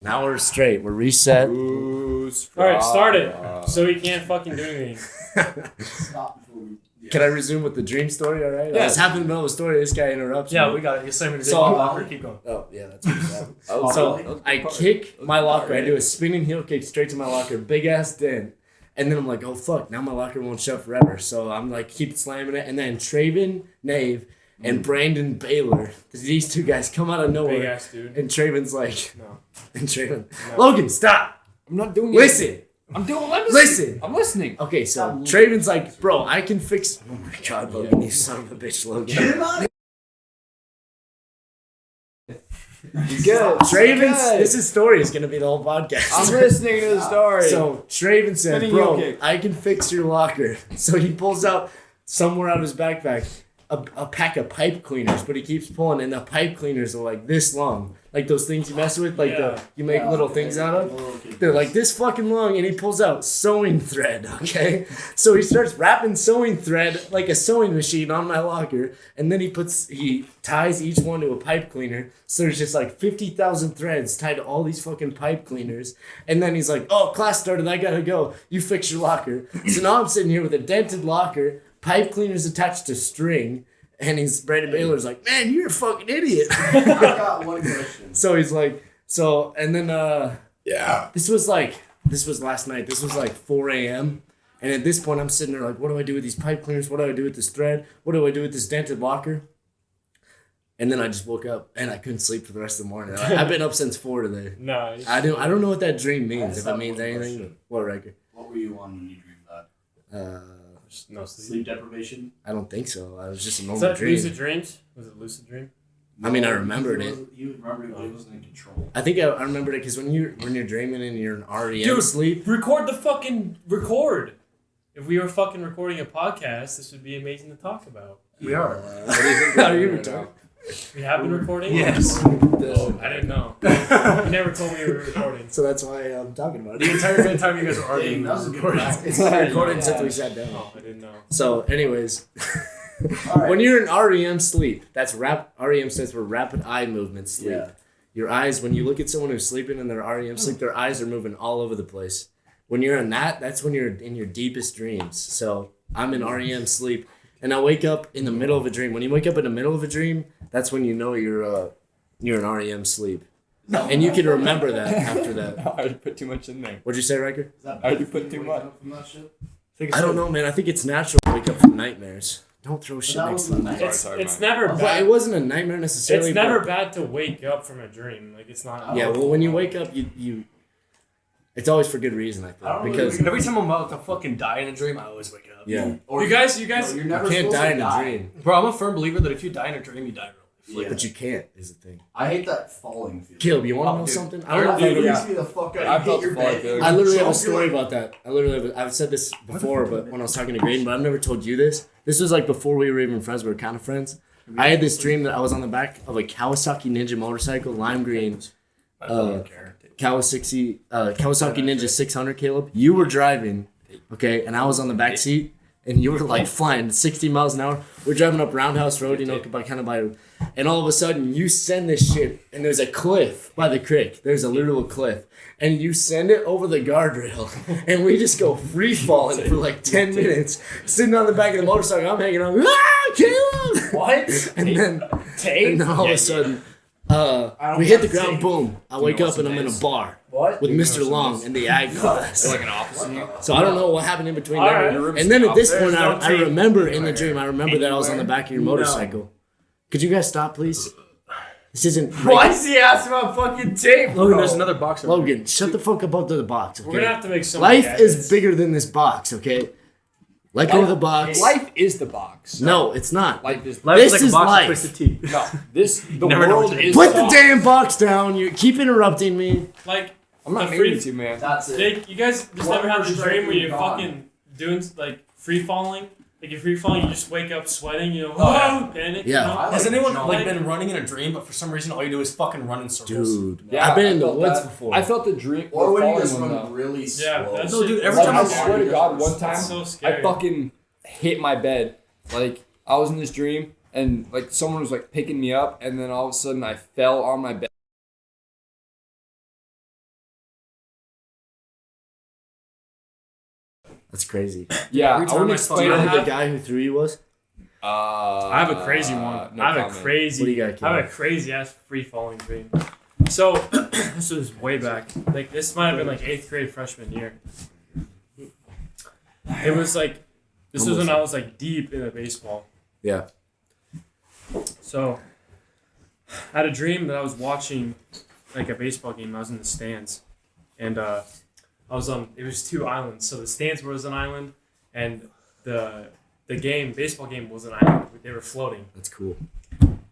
Now we're straight. We're reset. Alright, start it. So he can't fucking do anything. Stop before we... Can I resume with the dream story, alright? Yeah. I was having in the middle of a story, this guy interrupts Yeah, me. we got it. You slammed me to So- locker. Keep going. Oh, yeah, that's what happened. Oh, So really? I kick my locker. I do a spinning heel kick straight to my locker. Big ass dent. And then I'm like, oh, fuck. Now my locker won't shut forever. So I'm like, keep slamming it. And then Traven Nave and Brandon Baylor. These two guys come out of Big nowhere. ass dude. And Traven's like, No. and Traven, No. Logan, stop. I'm not doing Listen. I'm Listen. I'm listening. Okay, so Traven's like, bro, I can fix. Oh my god, Logan, you son of a bitch, Logan. You good? Traven's, this story is gonna be the whole podcast. I'm listening to the story. So Traven says, Spinning bro, heel kick. I can fix your locker. So he pulls out somewhere out of his backpack a pack of pipe cleaners, but he keeps pulling, and the pipe cleaners are like this long. Like those things you mess with, like Yeah. you make little things out of. They're like this fucking long, and he pulls out sewing thread, okay? So he starts wrapping sewing thread like a sewing machine on my locker, and then he ties each one to a pipe cleaner. So there's just like 50,000 threads tied to all these fucking pipe cleaners. And then he's like, oh, class started, I gotta go. You fix your locker. So now I'm sitting here with a dented locker, pipe cleaners attached to string, and Brandon Baylor's like, man, you're a fucking idiot. I got one question. So he's like, and then yeah. this was last night. This was like 4 a.m. And at this point, I'm sitting there like, what do I do with these pipe cleaners? What do I do with this thread? What do I do with this dented locker? And then I just woke up and I couldn't sleep for the rest of the morning. I've been up since 4 today. No. I don't know what that dream means. just If it have means one anything. question. What, Riker? What were you on when you dreamed that? No sleep. Sleep deprivation? I don't think so. I was just a Is normal that dream. lucid dreams? Was it lucid dream? I mean, I remembered it. You remembered it, but he wasn't in control. I think I remembered it because when you're dreaming and you're in REM Dude, sleep. Record the fucking record. If we were fucking recording a podcast, this would be amazing to talk about. We are. What do you think? Are you retarded? We have been recording? Yes. Oh, I didn't know. You never told me we were recording. So that's why I'm talking about it. The entire time you guys were arguing. That was a good recording. practice. It's not recorded since we sat down. Oh, I didn't know. So, anyways, Alright. when you're in REM sleep, that's REM stands for rapid eye movement sleep. Yeah. Your eyes, when you look at someone who's sleeping in their REM sleep, their eyes are moving all over the place. When you're in that's when you're in your deepest dreams. So I'm in REM sleep, and I wake up in the middle of a dream. When you wake up in the middle of a dream, that's when you know you're in REM sleep, and you can remember that after that. I already put too much in there. What'd you say, Riker? Is that I already bad put for too you much. waking up from that shit? I don't know, man. I think it's natural to wake up from nightmares. Don't throw shit that next to wasn't me. a nightmare. It's never Well, bad. it wasn't a nightmare necessarily. It's never but- bad to wake up from a dream. Like, it's not. Yeah, well, when you wake up, you it's always for good reason, I I think, don't really because Every time I'm about to fucking die in a dream, I always wake up. yeah, Or You guys, no, you're you never can't supposed die to in a dream, bro, I'm a firm believer that if you die in a dream, you die in real life. Yeah. but you can't is the thing. I hate that falling feeling. Caleb, you want to Oh, know dude. something? That I don't know. freaks yeah. me the fuck out. I You felt hit your the falling bed, feeling. I literally have a jump, story you're like, about that. I've said this before, but when I was talking to Graydon, but I've never told you this. This was like before we were even friends. We were kind of friends. I had this dream that I was on the back of a Kawasaki Ninja motorcycle, lime green. Kawasaki Ninja 600, Caleb. You were driving, okay, and I was on the back seat, and you were like flying 60 miles an hour. We're driving up Roundhouse Road, and all of a sudden you send this shit, and there's a cliff by the creek. There's a literal cliff, and you send it over the guardrail, and we just go free falling for like 10 minutes, sitting on the back of the motorcycle. I'm hanging on, Caleb! What? And then all of a sudden, we hit the ground, boom. I wake up and I'm in a bar What? with Mr. Long in the ag class. Like an opposite. So I don't know what happened in between All there. right. And then at this There's point, no I tape remember in the dream, I remember that I was on the back of your motorcycle. Could you guys stop, please? This isn't... Why is he asking about fucking tape? Logan, there's another box. over Logan, shut the fuck up out to the box, We're gonna okay? have to make some. Life is bigger than this box, okay? Let go of the box. Life is the box. No, it's not. Life is. This is life. tea. No, this the Never know world what is. Put the damn box down. You keep interrupting me. Like, I'm not the meaning free- to, man. That's it. Jake, you guys just What never had the was dream where you're gone? fucking doing like free falling? Like you're free falling, you just wake up sweating, you know, Oh, panic. Yeah. You know? I like Has anyone jump. like been running in a dream, but for some reason all you do is fucking run in circles? Dude, Yeah, I've been I in the felt woods that. before. I felt the dream. Or when you falling just one, run though. really Yeah, slow. that's No, dude. shit- Every Like, time I I'm swear to God, one time That's so scary. I fucking hit my bed. Like I was in this dream, and like someone was like picking me up, and then all of a sudden I fell on my bed. That's crazy. Yeah, Every I time wouldn't I explain Do you I know it. who the have- guy who threw you was? I have a crazy one. No I have comment. a crazy. What do you got, I have Kevin? a crazy ass free falling dream. So this was way back. Like this might have been like 8th grade freshman year. It was like this was when I was like deep into baseball. Yeah. So I had a dream that I was watching like a baseball game. I was in the stands, and I was on. It was 2 islands. So the stands was an island, and the baseball game was an island. They were floating. That's cool.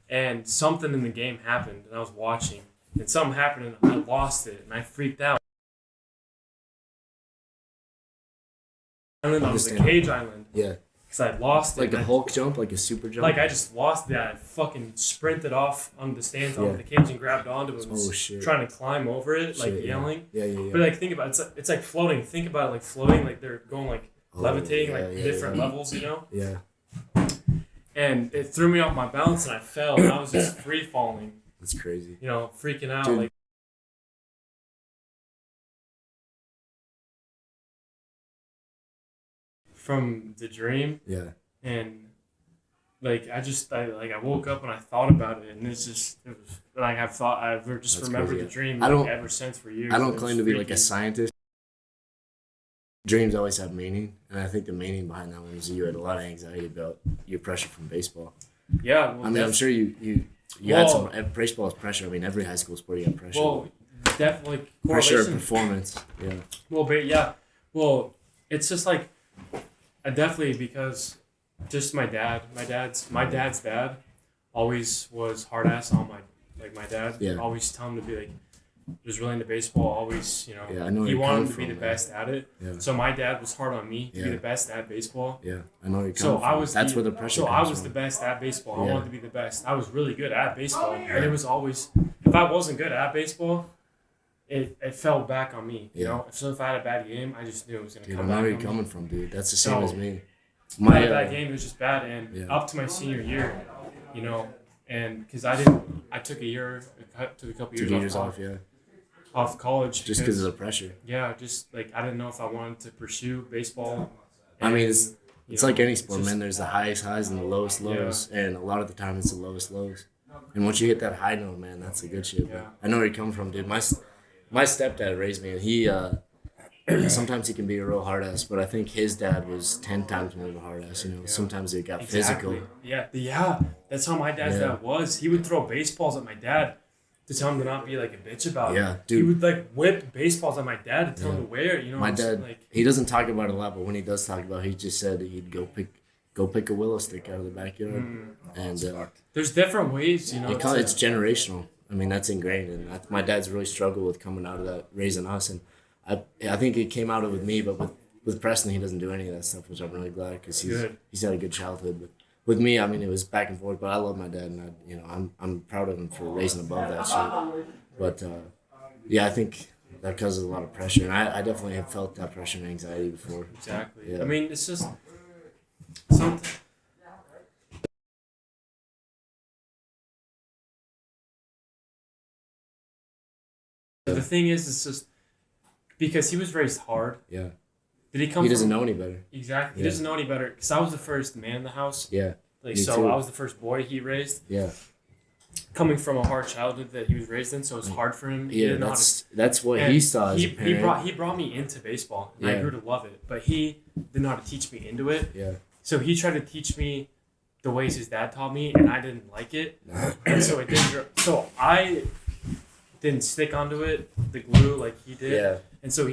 And something in the game happened, and I was watching, and something happened, and I lost it, and I freaked out. Island on the cage island, Yeah. because I lost it. Like a and Hulk jump, like a super jump. Like I just lost that. I fucking sprinted off on the stands Yeah. onto the cage and grabbed onto it. And was shit. trying to climb over it, like Shit, yeah. yelling. Yeah, yeah, yeah. But like think about it, it's like floating. Think about it like floating, like they're going like levitating, yeah, like yeah, different yeah. levels, you know. Yeah. And it threw me off my balance, and I fell. And I was just free falling, That's crazy. you know, freaking out. Dude. Like from the dream, Yeah. and like I woke up and I thought about it, and it was like I've just That's remembered crazy. the dream I don't- like, ever since for years. I It don't was claim to be like a freaky. scientist. Dreams always have meaning, and I think the meaning behind that one is you had a lot of anxiety about your pressure from baseball. Yeah, well, I mean, I'm sure you had some baseball is pressure. I mean, every high school sport you have pressure. Well, definitely pressure of correlation. performance. Yeah. Well, but yeah, well, it's just like I definitely because just my dad's dad always was hard ass on my dad. Yeah. Always tell him to be like was really into baseball. Always, you know, Yeah, I know where he you're wanted coming him to be from, the man. best at it. Yeah. So my dad was hard on me to be Yeah. the best at baseball. Yeah. I know where you're coming So from. I was That's where the pressure So comes I was from. the best at baseball. Yeah. I wanted to be the best. I was really good at baseball, and it was always if I wasn't good at baseball, it fell back on me. You Yeah. know, if I had a bad game, I just knew it was gonna Dude, I come know back where on you're me. coming from, dude. That's the same So- as me. If I had a My bad game, it was just bad, and Yeah. up to my senior year, you know, and because I took a couple took years years off, yeah, off college just because of the pressure. yeah, just like I didn't know if I wanted to pursue baseball. I mean, it's you know, like any it's sport, just- man. There's the highest highs and the lowest lows, and a lot of the time it's the lowest lows. And once you hit that high note, man, that's the good shit. Yeah. I know where you come from, dude. My stepdad raised me, and he sometimes he can be a real hard ass, but I think his dad was 10 times more of a hard ass. You know, sometimes it got physical. Yeah. That's how my dad's Yeah. dad was. He would throw baseballs at my dad to tell him to not be like a bitch about it. Yeah, He dude. would like whip baseballs at my dad to tell him Yeah. to wear it. You know, My I'm just, dad, like he doesn't talk about it a lot, but when he does talk about it, he just said that he'd go pick a willow stick out of the backyard, and there's different ways. You know, it's generational. I mean, that's ingrained, and my dad's really struggled with coming out of that, raising us, and I think it came out of it with me, but with Preston, he doesn't do any of that stuff, which I'm really glad because he's had a good childhood. But with me, I mean, it was back and forth. But I love my dad, and I'm proud of him for raising above that shit. But yeah, I think that causes a lot of pressure, and I definitely have felt that pressure and anxiety before. Exactly. Yeah. I mean, it's just something. The thing is, it's just because he was raised hard. Yeah, Did he come? he doesn't from, know any better. Exactly. He Yeah. doesn't know any better. Because I was the first man in the house. Yeah, Like me so, too. I was the first boy he raised. yeah, Coming from a hard childhood that he was raised in, so it was hard for him. He yeah. didn't know how to That's what And he saw as a parent. he brought me into baseball, and I Yeah. grew to love it. But he didn't know how to teach me into it. Yeah, So he tried to teach me the ways his dad taught me, and I didn't like it. And so it didn't. So I didn't stick onto it, the glue like he did. yeah. And so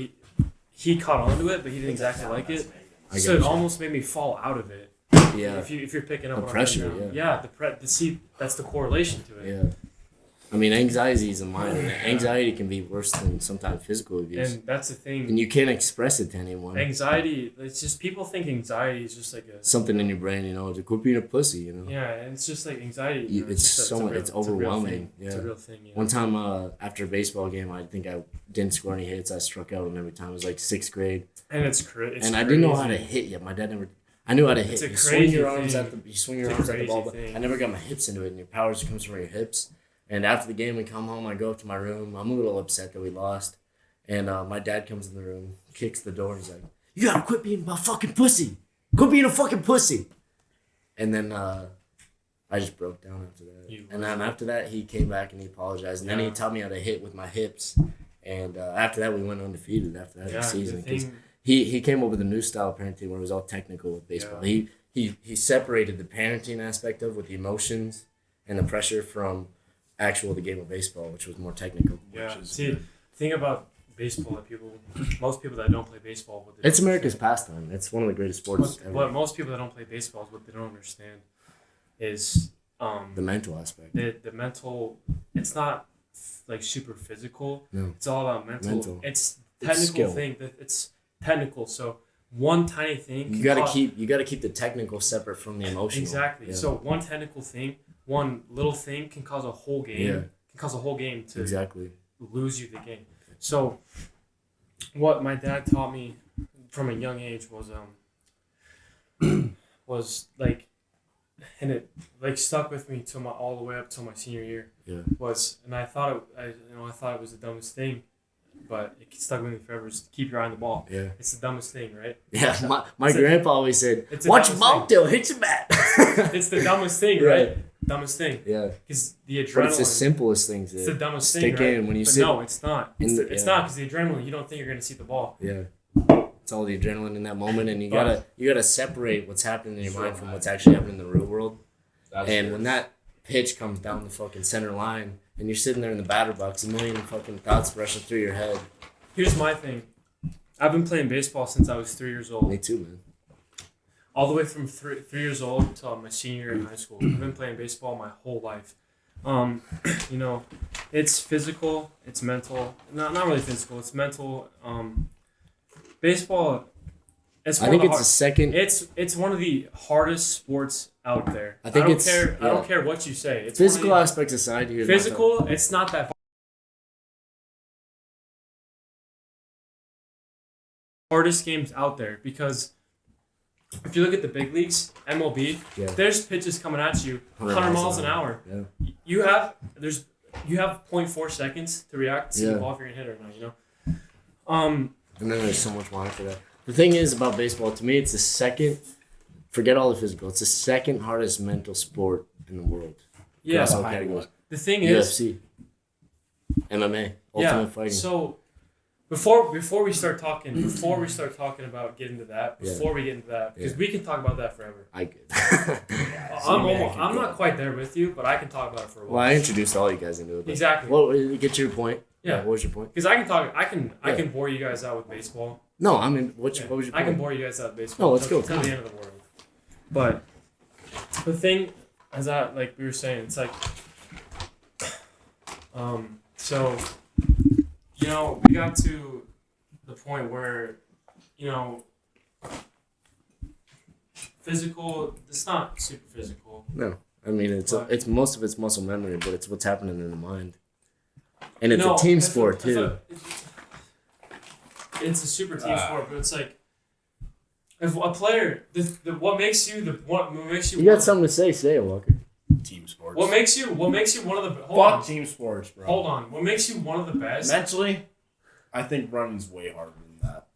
he caught onto it, but he didn't exactly like it. I So get it you. almost made me fall out of it. Yeah, If you're picking up The what pressure, I'm saying. yeah. See, that's the correlation to it. yeah. I mean, anxiety is a mind. And anxiety can be worse than sometimes physical abuse. And that's the thing. And you can't express it to anyone. Anxiety, it's just people think anxiety is just like a Something in your brain, to quit being a pussy, yeah, and it's just like anxiety. You- it's just so much- real- it's a real overwhelming, thing. It's a yeah. real thing. Yeah. One time after a baseball game, I think I didn't score any hits. I struck out and every time. It was like 6th grade. And it's crazy. And I didn't know how to hit yet. My dad never... I knew how to hit. It's a You swing crazy your arms thing. at the you swing your It's a arms at the ball, crazy but thing. I never got my hips into it, and your power just comes from your hips. And after the game, we come home. I go up to my room. I'm a little upset that we lost, and my dad comes in the room, kicks the door. He's like, you gotta quit being a fucking pussy. Quit being a fucking pussy. And then I just broke down after that. And then after that, he came back and he apologized. And then he taught me how to hit with my hips. And after that, we went undefeated after that season. Because he came up with a new style of parenting where it was all technical with baseball. Yeah. He separated the parenting aspect of with the emotions and the pressure from the game of baseball, which was more technical. Yeah. See, the thing about baseball that most people that don't play baseball, it's America's pastime. It's one of the greatest sports ever. What most people that don't play baseball, what they don't understand is the mental aspect. The mental. It's not like super physical. No. It's all about mental. It's technical skill. thing. It's technical. So one tiny thing. You gotta keep the technical separate from the emotional. Exactly. Yeah. So one technical thing, one little thing can cause a whole game. Yeah. Can cause a whole game to exactly lose you the game. So what my dad taught me from a young age was like, and it like stuck with me till all the way up till my senior year. Yeah. And I thought it was the dumbest thing, but it stuck with me forever. Is to keep your eye on the ball. Yeah. It's the dumbest thing, right? Yeah. My grandpa always said, it's "Watch your mouth, they'll hit your bat." It's the dumbest thing, right? Dumbest thing. Yeah. Because the adrenaline. But it's the simplest things. It's the dumbest stick thing, right? in when you but sit. no, it's not. It's not because the adrenaline. You don't think you're gonna see the ball. Yeah. It's all the adrenaline in that moment, and you gotta separate what's happening in your mind from what's actually happening in the real world. When that pitch comes down the fucking center line, and you're sitting there in the batter box, a million fucking thoughts rushing through your head. Here's my thing. I've been playing baseball since I was 3 years old. Me too, man. All the way from 3 years old until my senior year in high school. I've been playing baseball my whole life. It's physical, it's mental. Not really physical, it's mental. Baseball. It's one of the hardest sports out there. I don't care what you say. It's physical aspects aside here. Physical, it's not that hardest games out there because if you look at the big leagues, MLB, there's pitches coming at you 100 miles an hour. Yeah. You have 0.4 seconds to react to see the ball if you're gonna hit it or not. You know. And then there's so much more after that. The thing is about baseball, to me, it's the second. Forget all the physical. It's the second hardest mental sport in the world. Yeah. All categories. The thing is, UFC, MMA, Ultimate Fighting. So before we start talking about getting to that, because we can talk about that forever. I could. I'm not quite there with you, but I can talk about it for a while. Well, I introduced all you guys into it. Exactly. Well, get your point. Yeah. What was your point? Because I can bore you guys out with baseball. No, I mean, what was your point? I can bore you guys out with baseball. No, let's go. Until the end of the world. But the thing is that, like we were saying, it's like, so, we got to the point where, physical, it's not super physical. No. I mean, it's most of it's muscle memory, but it's what's happening in the mind. And it's a team sport, too. It's a super team sport, but it's like, if a player, what makes you You got something to say it, Walker. Team sports. What makes you one of the team sports, bro. Hold on. What makes you one of the best? Mentally, I think running's way harder than that.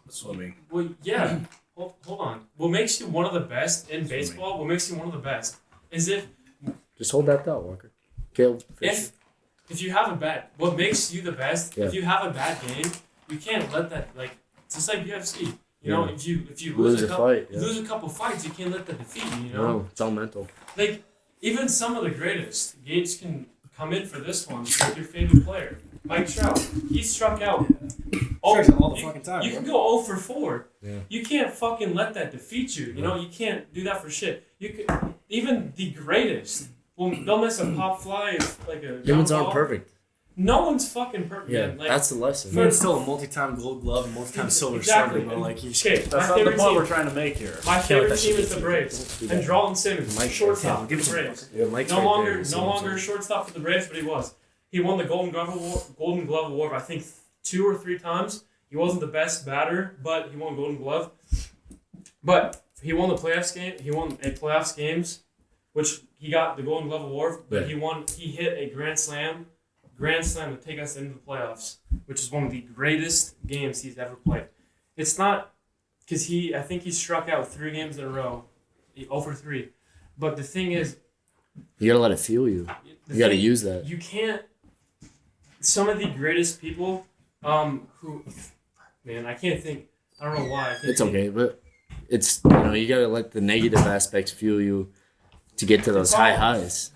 Swimming. Well, yeah. Hold on. What makes you one of the best in baseball? What makes you one of the best is if just hold that thought, Walker. Caleb, if you have what makes you the best? Yeah. If you have a bad game, you can't let that it's just like UFC. You know, if you lose a fight, lose a couple fights, you can't let that defeat you. You know, no, it's all mental. Like even some of the greatest Gates can come in for this one. Like your favorite player, Mike Trout, he struck out. All the fucking time. You can go 0 for 4. Yeah. You can't fucking let that defeat you. You know, you can't do that for shit. You could even the greatest. Well, they'll miss a pop fly if like a. Humans aren't perfect. No one's fucking perfect. Yeah, man. Like, that's the lesson. But it's still a multi-time gold glove and multi-time silver Exactly. slugger, but like that's not the point we're trying to make here. My favorite team is the Braves. And Dralton Simmons, shortstop for the Braves. Yeah, Mike's No right there. longer a shortstop for the Braves, but he was. He won the Golden Glove Award, I think 2 or 3 times. He wasn't the best batter, but he won Golden Glove. But he won the playoffs game. He won a playoffs games, which he got the Golden Glove Award. But he hit a grand slam to take us into the playoffs, which is one of the greatest games he's ever played. It's not because I think he struck out 3 games in a row, 0 for 3. But the thing is, You gotta let it fuel you. You gotta use that. You can't. Some of the greatest people, who, man, I can't think. I don't know why. It's okay, but it's you gotta let the negative aspects fuel you to get to those high highs.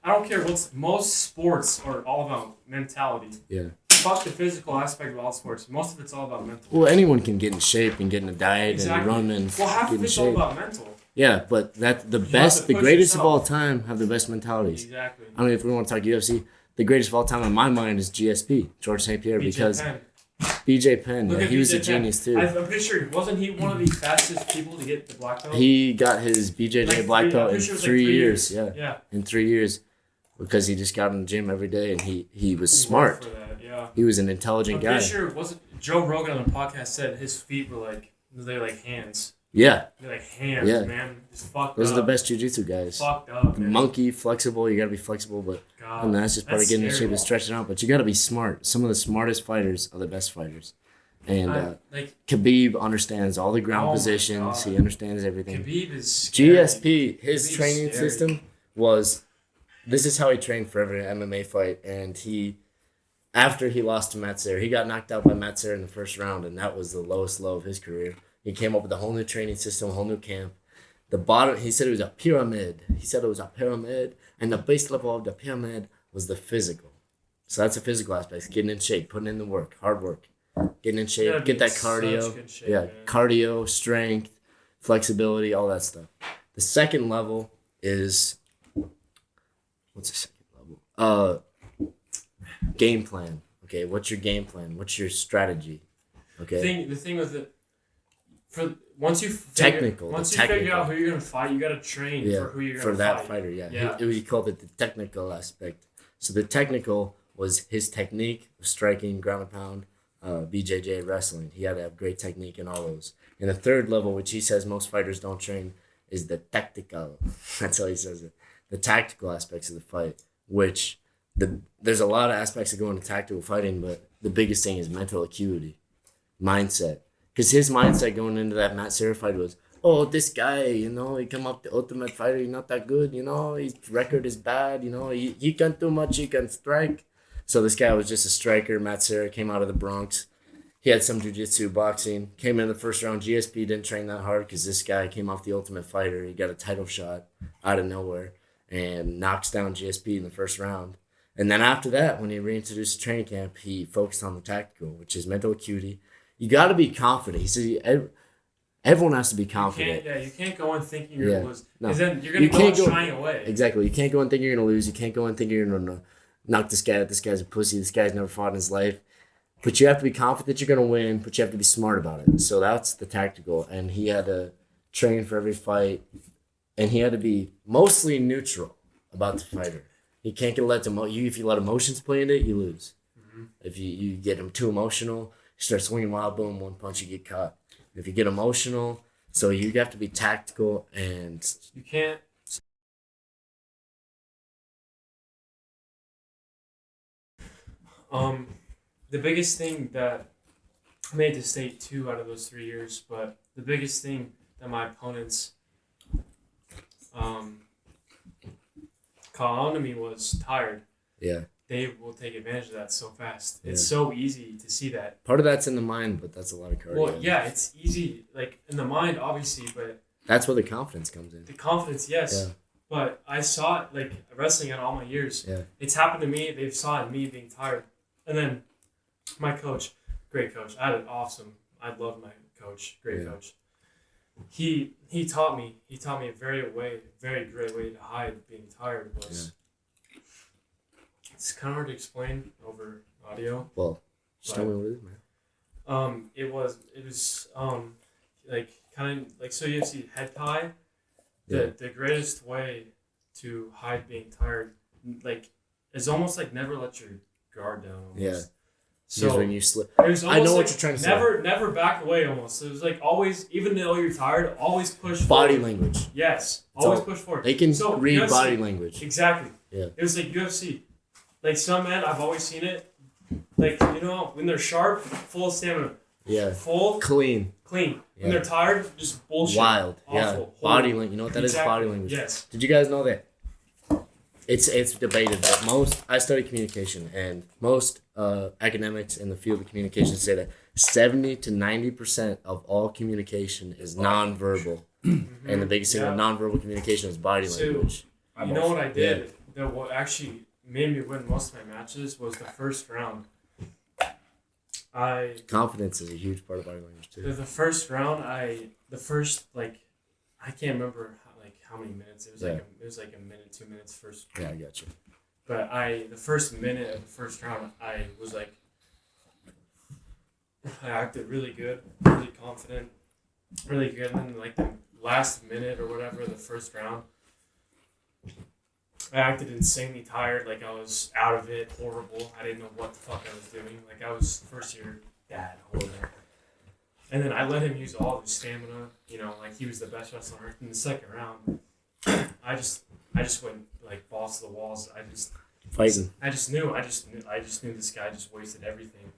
I don't care most sports are all about mentality. Yeah. Fuck the physical aspect of all sports. Most of it's all about mental. Well, anyone can get in shape and get in a diet and run and half get of in it's all shape. about mental. Yeah, but the greatest yourself. of all time have the best mentalities. Exactly. I mean, if we want to talk UFC, the greatest of all time in my mind is GSP, George St. Pierre, because Penn. BJ Penn, Look at he was BJ a genius too. I'm pretty sure, wasn't he one of the fastest people to get the black belt? He got his BJJ black belt in 3 years. Yeah. In 3 years, because he just got in the gym every day and he was smart. For that, yeah. He was an intelligent guy. I'm pretty sure, wasn't Joe Rogan on the podcast said his feet were like hands. Yeah. They're like hands, man. Just fucked Those up. are the best jiu-jitsu guys. Fucked up, man. Monkey, flexible. You got to be flexible, but God, that's just part of getting in shape and scary. stretching out. But you got to be smart. Some of the smartest fighters are the best fighters. And like Khabib understands all the ground Oh my positions. God. He understands everything. Khabib is scary. GSP, his Khabib's training scary. system was, this is how he trained for every MMA fight. And after he lost to Metzer, he got knocked out by Metzer in the first round, and that was the lowest low of his career. He came up with a whole new training system, a whole new camp. The bottom, he said it was a pyramid. And the base level of the pyramid was the physical. So that's a physical aspect, getting in shape, putting in the work, hard work, getting in shape, get that cardio. Shape, Yeah, man. cardio, strength, flexibility, all that stuff. The second level is, what's the second level? Game plan. Okay, what's your game plan? What's your strategy? Okay. The thing with it, once you Technical. figure out who you're gonna fight, you gotta train for who you're gonna for that fight. fighter. Yeah, Yeah. He called it the technical aspect. So the technical was his technique of striking, ground and pound, BJJ wrestling. He had to have great technique in all those. And the third level, which he says most fighters don't train, is the tactical. That's how he says it. The tactical aspects of the fight, which there's a lot of aspects that go into tactical fighting, but the biggest thing is mental acuity, mindset. Because his mindset going into that Matt Serra fight was, oh, this guy, he come up the ultimate fighter, he's not that good, his record is bad, he can't do much, he can strike. So this guy was just a striker. Matt Serra came out of the Bronx. He had some jiu-jitsu, boxing, came in the first round. GSP didn't train that hard because this guy came off the ultimate fighter. He got a title shot out of nowhere and knocks down GSP in the first round. And then after that, when he reintroduced the training camp, he focused on the tactical, which is mental acuity. You got to be confident. He said everyone has to be confident. You can't go in thinking you're gonna lose. No. Because then you're gonna go shying away. Exactly. You can't go in thinking you're going to lose. You can't go in thinking you're going to knock this guy out. This guy's a pussy. This guy's never fought in his life. But you have to be confident that you're going to win, but you have to be smart about it. So that's the tactical. And he had to train for every fight. And he had to be mostly neutral about the fighter. He can't get if you let emotions play into it, you lose. Mm-hmm. If you get him too emotional, you start swinging wild, boom, one punch, you get caught. If you get emotional, so you have to be tactical and you can't. The biggest thing that I made to state 2 out of those 3 years, but the biggest thing that my opponents caught on to me was tired. Yeah. They will take advantage of that so fast. Yeah. It's so easy to see that. Part of that's in the mind, but that's a lot of cardio. Well, yeah, it's easy, like in the mind, obviously, but that's where the confidence comes in. The confidence, yes. Yeah. But I saw it, like, wrestling in all my years. Yeah. It's happened to me. They've saw it in me being tired. And then my coach, great coach. I love my coach, great coach. He taught me a very great way to hide being tired was. Yeah. It's kind of hard to explain over audio. Well, just tell me what it is, man. It was like kind of like, so you see head tie. The greatest way to hide being tired, like, is almost like never let your guard down. Almost. Yeah. So because when you slip, I know what you're trying to say. Never back away. Almost. So it was like always, even though you're tired, always push. Body forward. language. Yes, always push forward. They can read UFC, body language. Exactly. Yeah. It was like UFC. Like some men, I've always seen it. Like, when they're sharp, full of stamina. Yeah. Full, Clean. clean. Yeah. When they're tired, just bullshit. Wild. Awful. Yeah. Horrible. Body language. You know what that is? Body language. Yes. Did you guys know that? It's debated, but I study communication, and most academics in the field of communication say that 70 to 90% of all communication is nonverbal, and the biggest thing with nonverbal communication is body language. You know what I did? That what actually made me win most of my matches was the first round. Confidence is a huge part of body language too. The first round, I can't remember how many minutes. It was like a minute, 2 minutes first. Yeah, I got you. But the first minute of the first round, I was like, I acted really good, really confident, really good. And then like the last minute or whatever of the first round, I acted insanely tired. Like I was out of it, horrible. I didn't know what the fuck I was doing. Like I was first year dad, horrible. And then I let him use all of his stamina. You know, like he was the best wrestler on earth. In the second round, I just went like balls to the walls. I just knew this guy just wasted everything.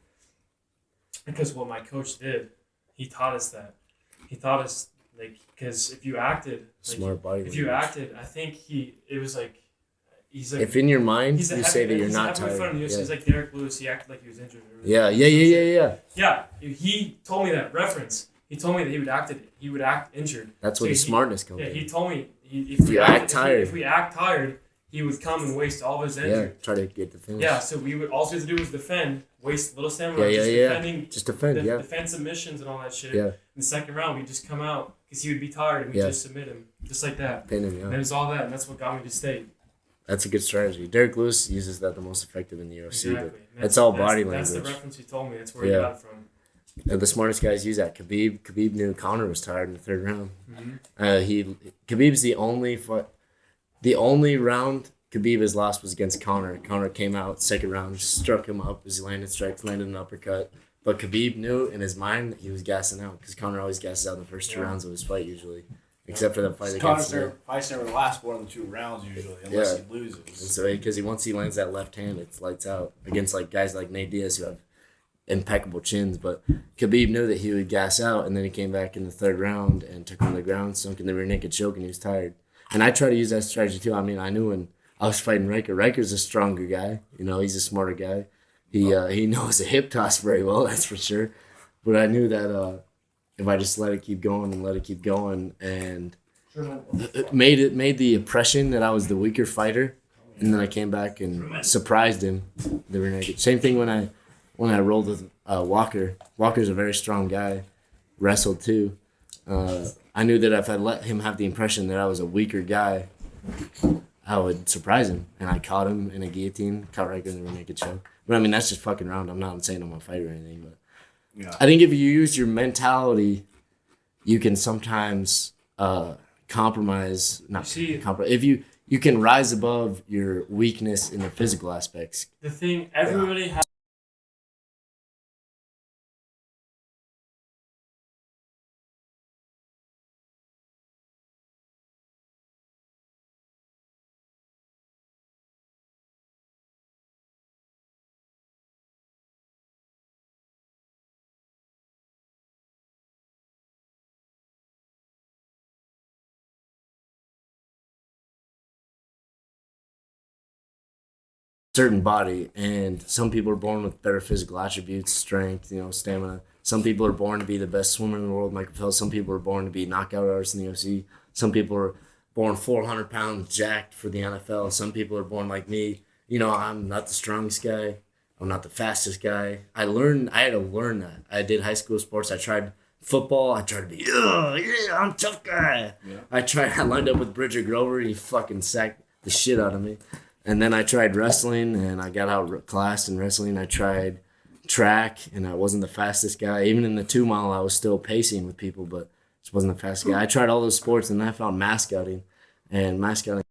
Because what my coach did, he taught us like, because if you acted like, smart body language. If you acted, I think he's like, if in your mind you say that you're not tired. He's like Derek Lewis. He acted like he was injured. Yeah. Yeah, he told me that reference. He told me that he would act injured. That's where the smartness comes in. Yeah, he told me if we act tired, he would come and waste all of his energy. Yeah, try to get the finish. Yeah, so we would all we have to do was defend, waste little stamina, just defend, defend submissions and all that shit. Yeah. In the second round, we just come out because he would be tired and we just submit him just like that. Pin him, yeah. And it was all that, and that's what got me to state. That's a good strategy. Derek Lewis uses that the most effective in the UFC, Exactly. but it's all body language. That's the reference he told me. That's where he got it from. And the smartest guys use that. Khabib knew Conor was tired in the third round. Mm-hmm. Khabib's the only round Khabib has lost was against Conor. Conor came out second round, struck him up as he landed strikes, landed an uppercut. But Khabib knew in his mind that he was gassing out because Conor always gasses out in the first 2 rounds of his fight usually, except for the fight against him. Fights never last more than 2 rounds usually, unless he loses. And so because once he lands that left hand, it's lights out against like guys like Nate Diaz who have impeccable chins. But Khabib knew that he would gas out, and then he came back in the third round and took him to the ground, sunk in the rear naked choke, and he was tired. And I try to use that strategy too. I mean, I knew when I was fighting Riker. Riker's a stronger guy. You know, he's a smarter guy. He knows a hip toss very well, that's for sure. But I knew that if I just let it keep going, and it made the impression that I was the weaker fighter, and then I came back and surprised him. The rear naked. Same thing when I rolled with Walker. Walker's a very strong guy, wrestled too. I knew that if I let him have the impression that I was a weaker guy, I would surprise him. And I caught him in a guillotine, caught Riker in the rear naked choke. But I mean, that's just fucking around. I'm not saying I'm a fighter or anything, but I think if you use your mentality, you can sometimes compromise. If you can rise above your weakness in the physical aspects. The thing everybody has. Certain body, and some people are born with better physical attributes, strength, stamina. Some people are born to be the best swimmer in the world, Michael Phelps. Some people are born to be knockout artists in the UFC. Some people are born 400 pounds jacked for the NFL. Some people are born like me. I'm not the strongest guy. I'm not the fastest guy. I had to learn that. I did high school sports. I tried football. I tried to be, I'm a tough guy. Yeah. I lined up with Bridger Grover, and he fucking sacked the shit out of me. And then I tried wrestling, and I got outclassed in wrestling. I tried track, and I wasn't the fastest guy. Even in the 2 mile, I was still pacing with people, but just wasn't the fastest guy. I tried all those sports, and then I found mascotting. And mascotting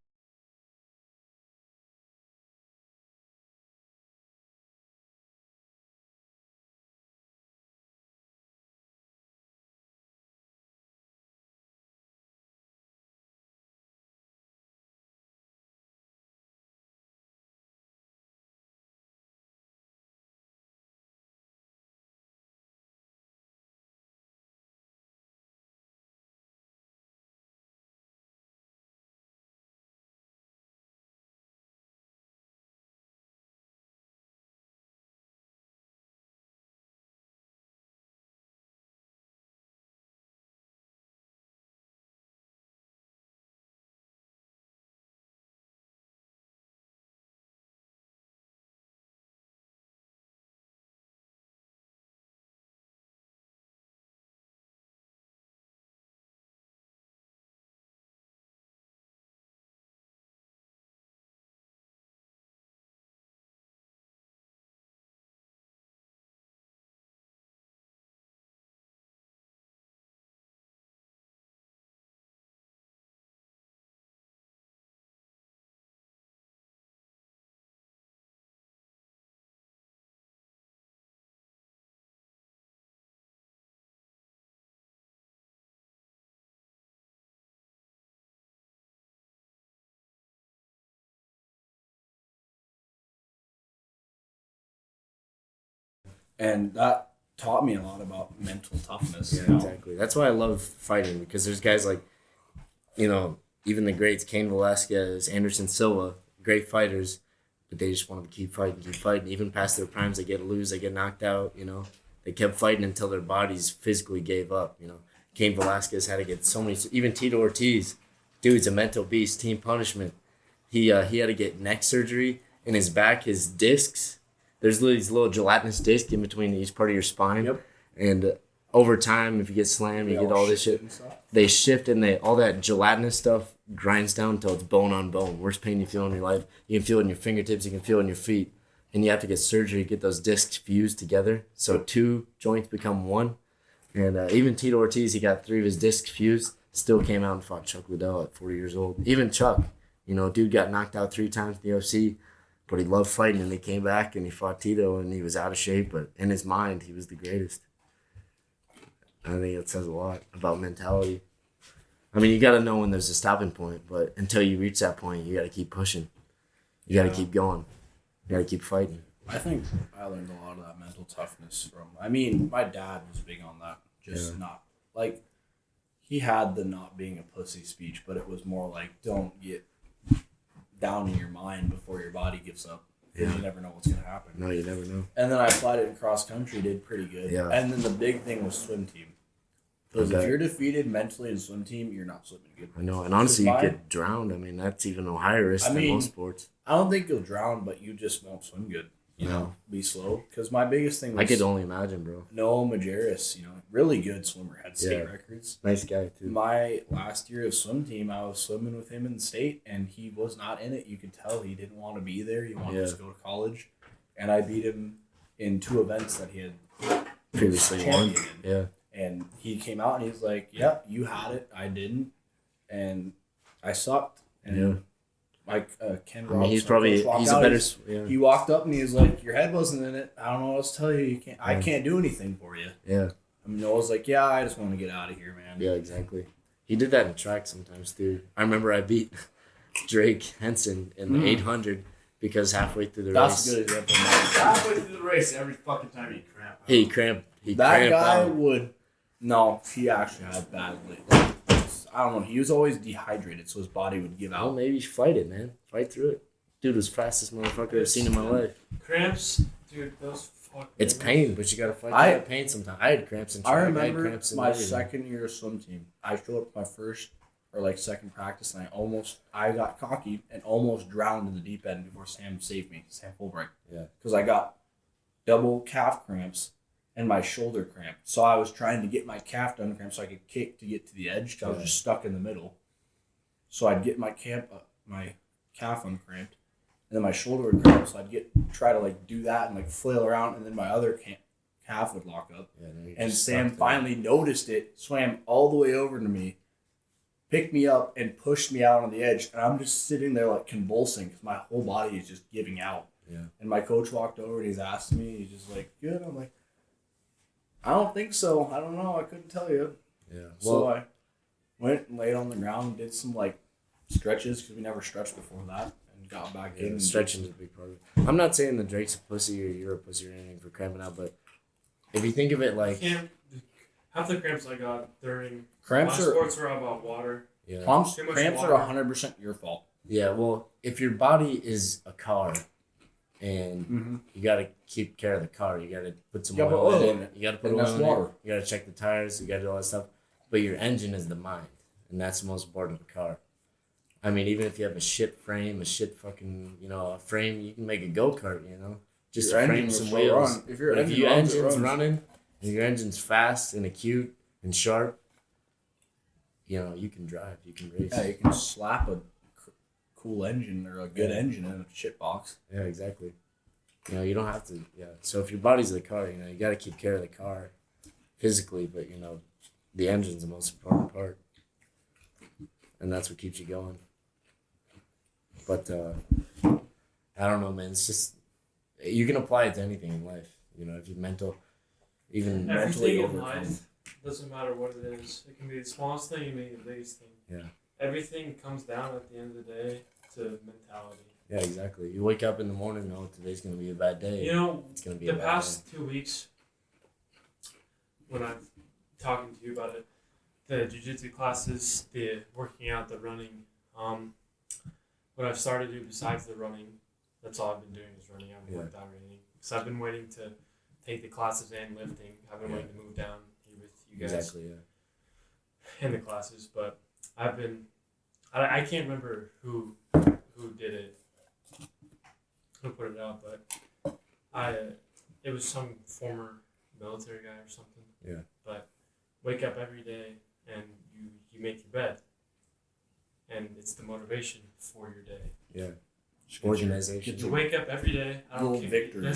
And that taught me a lot about mental toughness. Yeah, exactly. That's why I love fighting, because there's guys like, even the greats, Cain Velasquez, Anderson Silva, great fighters, but they just wanted to keep fighting. Even past their primes, they get lose, they get knocked out, They kept fighting until their bodies physically gave up, Cain Velasquez had to get so many, even Tito Ortiz, dude's a mental beast, team punishment. He had to get neck surgery in his back, his discs. There's these little gelatinous discs in between each part of your spine. Yep. And over time, if you get slammed, you get all this shit. They shift and all that gelatinous stuff grinds down until it's bone on bone. Worst pain you feel in your life. You can feel it in your fingertips. You can feel it in your feet. And you have to get surgery to get those discs fused together. So 2 joints become 1. And even Tito Ortiz, he got 3 of his discs fused. Still came out and fought Chuck Liddell at 40 years old. Even Chuck, dude got knocked out 3 times in the UFC. But he loved fighting, and he came back and he fought Tito, and he was out of shape. But in his mind, he was the greatest. I think it says a lot about mentality. I mean, you got to know when there's a stopping point, but until you reach that point, you got to keep pushing. You got to keep going. You got to keep fighting. I think I learned a lot of that mental toughness from. My dad was big on that. Not like he had the not being a pussy speech, but it was more like don't get down in your mind before your body gives up. Because you never know what's going to happen. No, you never know. And then I applied it in cross country, did pretty good. Yeah. And then the big thing was swim team. Because if you're defeated mentally in swim team, you're not swimming good. I know. And honestly, you get drowned. I mean, that's even a higher risk than most sports. I don't think you'll drown, but you just won't swim good. Be slow. Because my biggest thing was... I could only imagine, bro. Noah Majerus, really good swimmer, had state records. Nice guy, too. My last year of swim team, I was swimming with him in the state, and he was not in it. You could tell he didn't want to be there. He wanted to go to college. And I beat him in 2 events that he had previously won. Yeah. And he came out and he's like, "Yeah, you had it. I didn't, and I sucked." And like Ken Roberts, he's a better. He walked up and he was like, "Your head wasn't in it. I don't know what else to tell you. You can't. I can't do anything for you." Yeah. Noah's like, "Yeah, I just want to get out of here, man." Yeah, exactly. He did that in track sometimes too. I remember I beat Drake Henson in the 800 because halfway through the race. That's a good example. Halfway through the race, every fucking time he cramped. He cramped. That guy would. No, he actually had bad. I don't know. He was always dehydrated, so his body would give out. Well, maybe you should fight it, man. Fight through it. Dude was fastest motherfucker I've seen in my life. Cramps, dude, those fucking... It's pain, but you gotta fight through that pain sometimes. I had cramps in track. I remember cramps in my everything. second year of swim team. I showed up to my first or second practice, and I got cocky and almost drowned in the deep end before Sam saved me. Sam Fulbright. Yeah. Because I got double calf cramps and my shoulder cramp. So I was trying to get my calf done cramp so I could kick to get to the edge. Cause I was just stuck in the middle. So I'd get my calf uncramped, and then my shoulder would cramp. So I'd try to do that and flail around, and then my other calf would lock up. Yeah, and Sam finally noticed it, swam all the way over to me, picked me up, and pushed me out on the edge. And I'm just sitting there convulsing because my whole body is just giving out. Yeah. And my coach walked over and he's asked me, he's just like, "Good?" I'm like, "I don't think so. I don't know. I couldn't tell you." Yeah. So I went and laid on the ground and did some stretches because we never stretched before that, and got back in. Stretching is a big part of it. I'm not saying that Drake's a pussy or you're a pussy or anything for cramping out, but if you think of it half the cramps I got during sports are about water. Yeah. Cramps water. are 100% your fault. Yeah, well, if your body is a car and you got to keep care of the car, you got to put some oil in it. You got to put oil in it. You got to check the tires. You got to do all that stuff. But your engine is the mind, and that's the most important of a car. I mean, even if you have a shit frame, a shit fucking, a frame, you can make a go-kart, just your frame some wheels. If your engine's running and your engine's fast and acute and sharp, you can drive, you can race. Yeah, you can slap a cool engine or a good engine in a shit box. Yeah, exactly. You don't have to, So if your body's the car, you got to keep care of the car physically, but, the engine's the most important part. And that's what keeps you going. But, I don't know, man. It's just, you can apply it to anything in life. If you're even mentally everything in overcome. life, doesn't matter what it is. It can be the smallest thing, it can be the biggest thing. Yeah. Everything comes down at the end of the day to mentality. Yeah, exactly. You wake up in the morning, today's gonna be a bad day. You know, It's gonna be the a bad past 2 weeks, when I'm talking to you about it, the jiu-jitsu classes, the working out, the running, what I've started to do besides the running, that's all I've been doing is running. I haven't worked out or anything. So I've been waiting to take the classes and lifting. I've been waiting to move down here with you guys. Exactly, yeah. In the classes, but I can't remember who did it, who put it out, but it was some former military guy or something. Yeah. But wake up every day and you make your bed, and it's the motivation for your day. Yeah. Organization. You wake up every day. I don't care. Victory.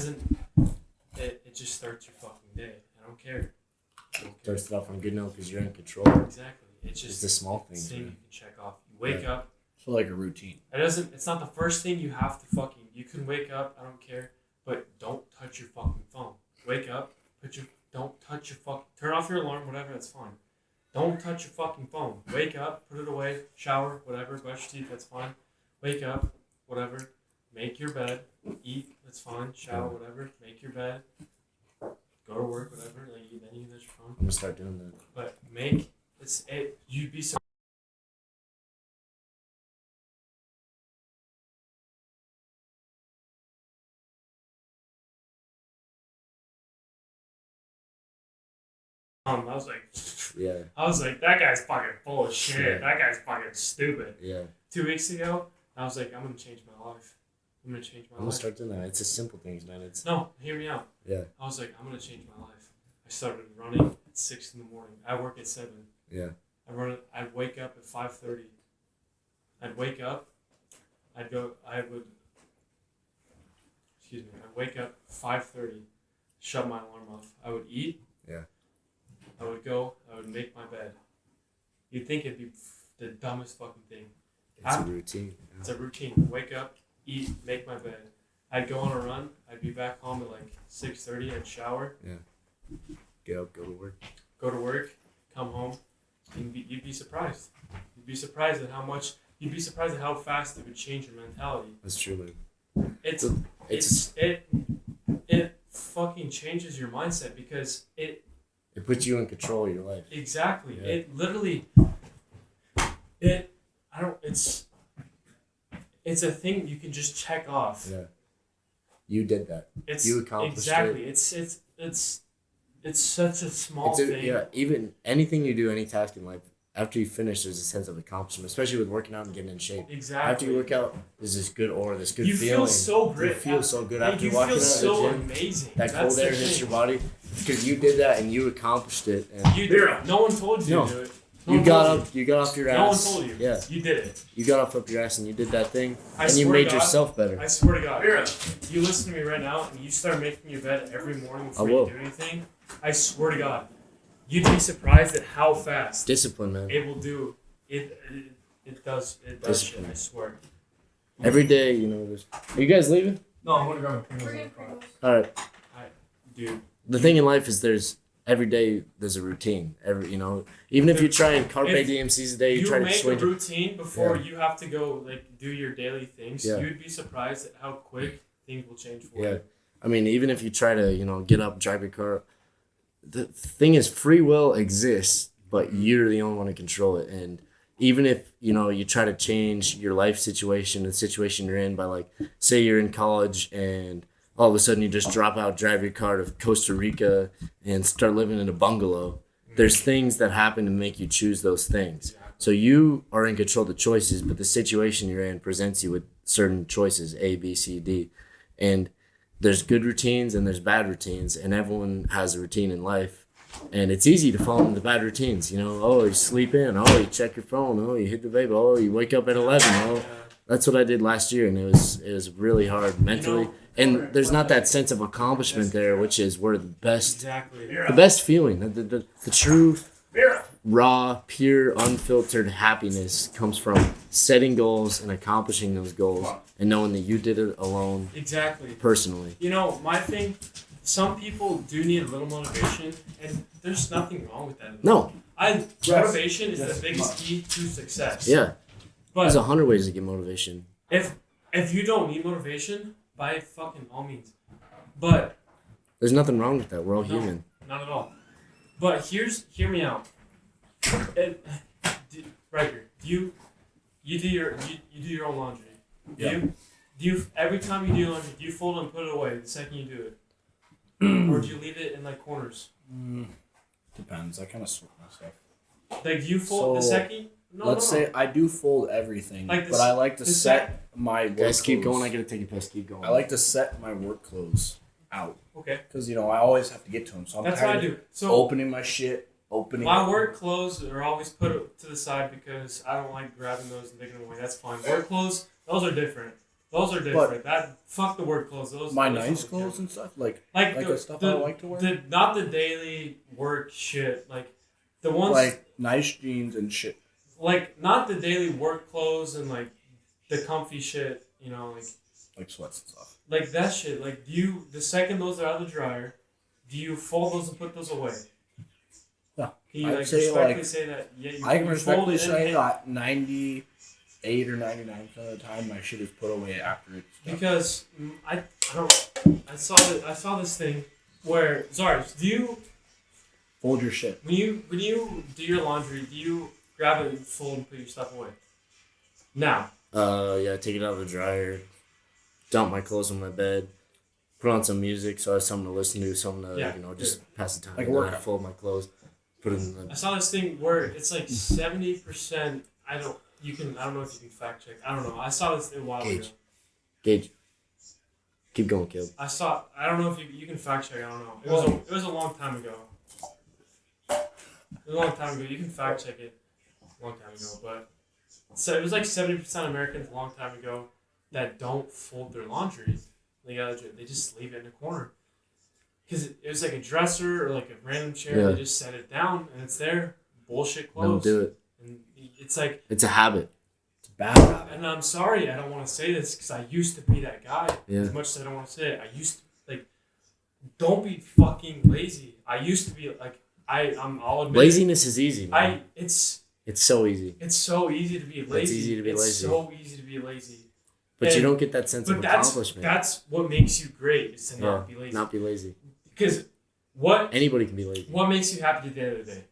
It just starts your fucking day. I don't care. Starts it off on good note because you're in control. Exactly. It's just the small things. thing you can check off. You wake up. So like a routine. It's not the first thing you have to fucking. You can wake up. I don't care, but don't touch your fucking phone. Wake up. Don't touch your fucking. Turn off your alarm. Whatever. That's fine. Don't touch your fucking phone. Wake up. Put it away. Shower. Whatever. Brush your teeth. That's fine. Wake up. Whatever. Make your bed. Eat. That's fine. Shower. Whatever. Make your bed. Go to work. Whatever. Then you can touch your phone. I'm gonna start doing that. But you'd be so. I was like, that guy's fucking full of shit. Yeah. That guy's fucking stupid. Yeah. 2 weeks ago, I was like, I'm gonna change my life. I'm gonna change my I'm gonna life. start doing that. It's the simple things, man. It's No, hear me out. Yeah. I was like, I'm gonna change my life. I started running at 6 in the morning. I work at 7. Yeah. I'd wake up at 5:30. I'd wake up. I'd wake up 5:30. Shut my alarm off. I would eat. Yeah. I would go. I would make my bed. You'd think it'd be the dumbest fucking thing. It's a routine. Yeah. It's a routine. Wake up, eat, make my bed. I'd go on a run. I'd be back home at like 6:30. I'd shower. Yeah. Get up, go to work. Go to work. Come home. You'd be surprised. You'd be surprised at how much. You'd be surprised at how fast it would change your mentality. That's true, man. It fucking changes your mindset because it puts you in control of your life. exactly. Yeah. It literally. It's a thing you can just check off. Yeah. You did that. You accomplished exactly. it. It's such a small thing. Yeah, even anything you do, any task in life, after you finish, there's a sense of accomplishment, especially with working out and getting in shape. Exactly. After you work out, there's this good aura, this good you feeling. feel so great. You feel so good Like, after you walking feel out so of the gym. amazing. That That's cold air the hits thing. your body because you did that and you accomplished it. And You did it. No one told you No. to do it. you got up, you got off your No one ass. told you. Yeah, You did it. you got off your ass and you did that thing, I and you swear to made God, yourself better. I swear to God. You listen to me right now and you start making your bed every morning before I will. you do anything. I swear to God. You'd be surprised at how fast Discipline, man. it will do. It does shit, Discipline. I swear. Every day, are you guys leaving? No, I'm gonna grab my Pringles in the car. All right. Dude. The thing in life is every day there's a routine. Even if you try and carpe If diem seize a day, you You try to make a swing. routine before Yeah. you have to go do your daily things. Yeah. You'd be surprised at how quick things will change for Yeah. you. I mean, even if you try to, get up, drive your car, the thing is free will exists, but you're the only one to control it. And even if, you try to change your life situation, the situation you're in by say you're in college and all of a sudden you just drop out, drive your car to Costa Rica and start living in a bungalow. There's things that happen to make you choose those things. So you are in control of the choices, but the situation you're in presents you with certain choices, A, B, C, D. And there's good routines and there's bad routines, and everyone has a routine in life. And it's easy to fall into the bad routines, Oh, you sleep in. Oh, you check your phone. Oh, you hit the vape. Oh, you wake up at 11. Oh, that's what I did last year, and it was really hard mentally. And there's not that sense of accomplishment there, which is where the best feeling, the true, raw, pure, unfiltered happiness comes from setting goals and accomplishing those goals, and knowing that you did it alone, Exactly. personally. My thing, some people do need a little motivation, and there's nothing wrong with that. No. Motivation is the biggest key to success. Yeah. But There's 100 ways to get motivation. if if you don't need motivation, by fucking all means. But There's nothing wrong with that. We're all No. human. not at all. But hear me out. Riker, you do your own laundry. Yeah. Do you every time you do your laundry, do you fold and put it away the second you do it, or do you leave it in like corners? Depends. I kind of sort my stuff. Like do you fold the So, second? No, Let's say I do fold everything, Like the but I like to the set my work Guys, keep clothes. going. I gotta take a piss. Keep going. I like to set my work clothes out Okay, because I always have to get to them. So I'm that's what I tired of do. So opening my shit, my work clothes are always put to the side because I don't like grabbing those and taking them away. That's fine. Work clothes, those are different. Those are different. Fuck the work clothes. Those my those nice don't clothes count. and stuff like Like the stuff I like to wear. Not the daily work shit. Like the ones Like nice jeans and shit. like not the daily work clothes and like the comfy shit. You know, Like sweats and stuff. like that shit. Like do you the second those are out of the dryer, do you fold those and put those away? Yeah. Can you I'd like say, respectfully like, say that? Yeah, you, I can you respectfully fold it say and- that 98 or 99% of the time my shit is put away after it's done. Because I saw this thing where Zars, do you Fold your shit. when you do your laundry, do you grab it and fold and put your stuff away? Now, Yeah, take it out of the dryer, dump my clothes on my bed, put on some music so I have something to listen to, something to, Yeah, just pass the time. Like a And then I workout. fold my clothes, put it in I the... saw this thing where it's like 70%. I don't know if you can fact check. I don't know. I saw this a while ago. Gauge. Keep going, kid. I don't know if you can fact check. I don't know. It was a long time ago. It was a long time ago. You can fact check it. A long time ago, but so it was like 70% of Americans a long time ago that don't fold their laundry. They just leave it in a corner. Because it was like a dresser or like a random chair. Yeah. They just set it down and it's there. Bullshit Don't clothes. do it. And it's like, It's a habit. It's a bad habit. and I'm sorry, I don't want to say this because I used to be that guy. Yeah. As much as I don't want to say it, I used to, like, don't be fucking lazy. I used to be like, I'll admit Laziness is easy, man. it's so easy. so easy to be lazy. easy to be it's lazy. so easy to be lazy. But you And- don't get that sense of But that's accomplishment. what makes you great is to not be lazy. Not be lazy. Because what Anybody can be lazy. makes you happy at the end of the day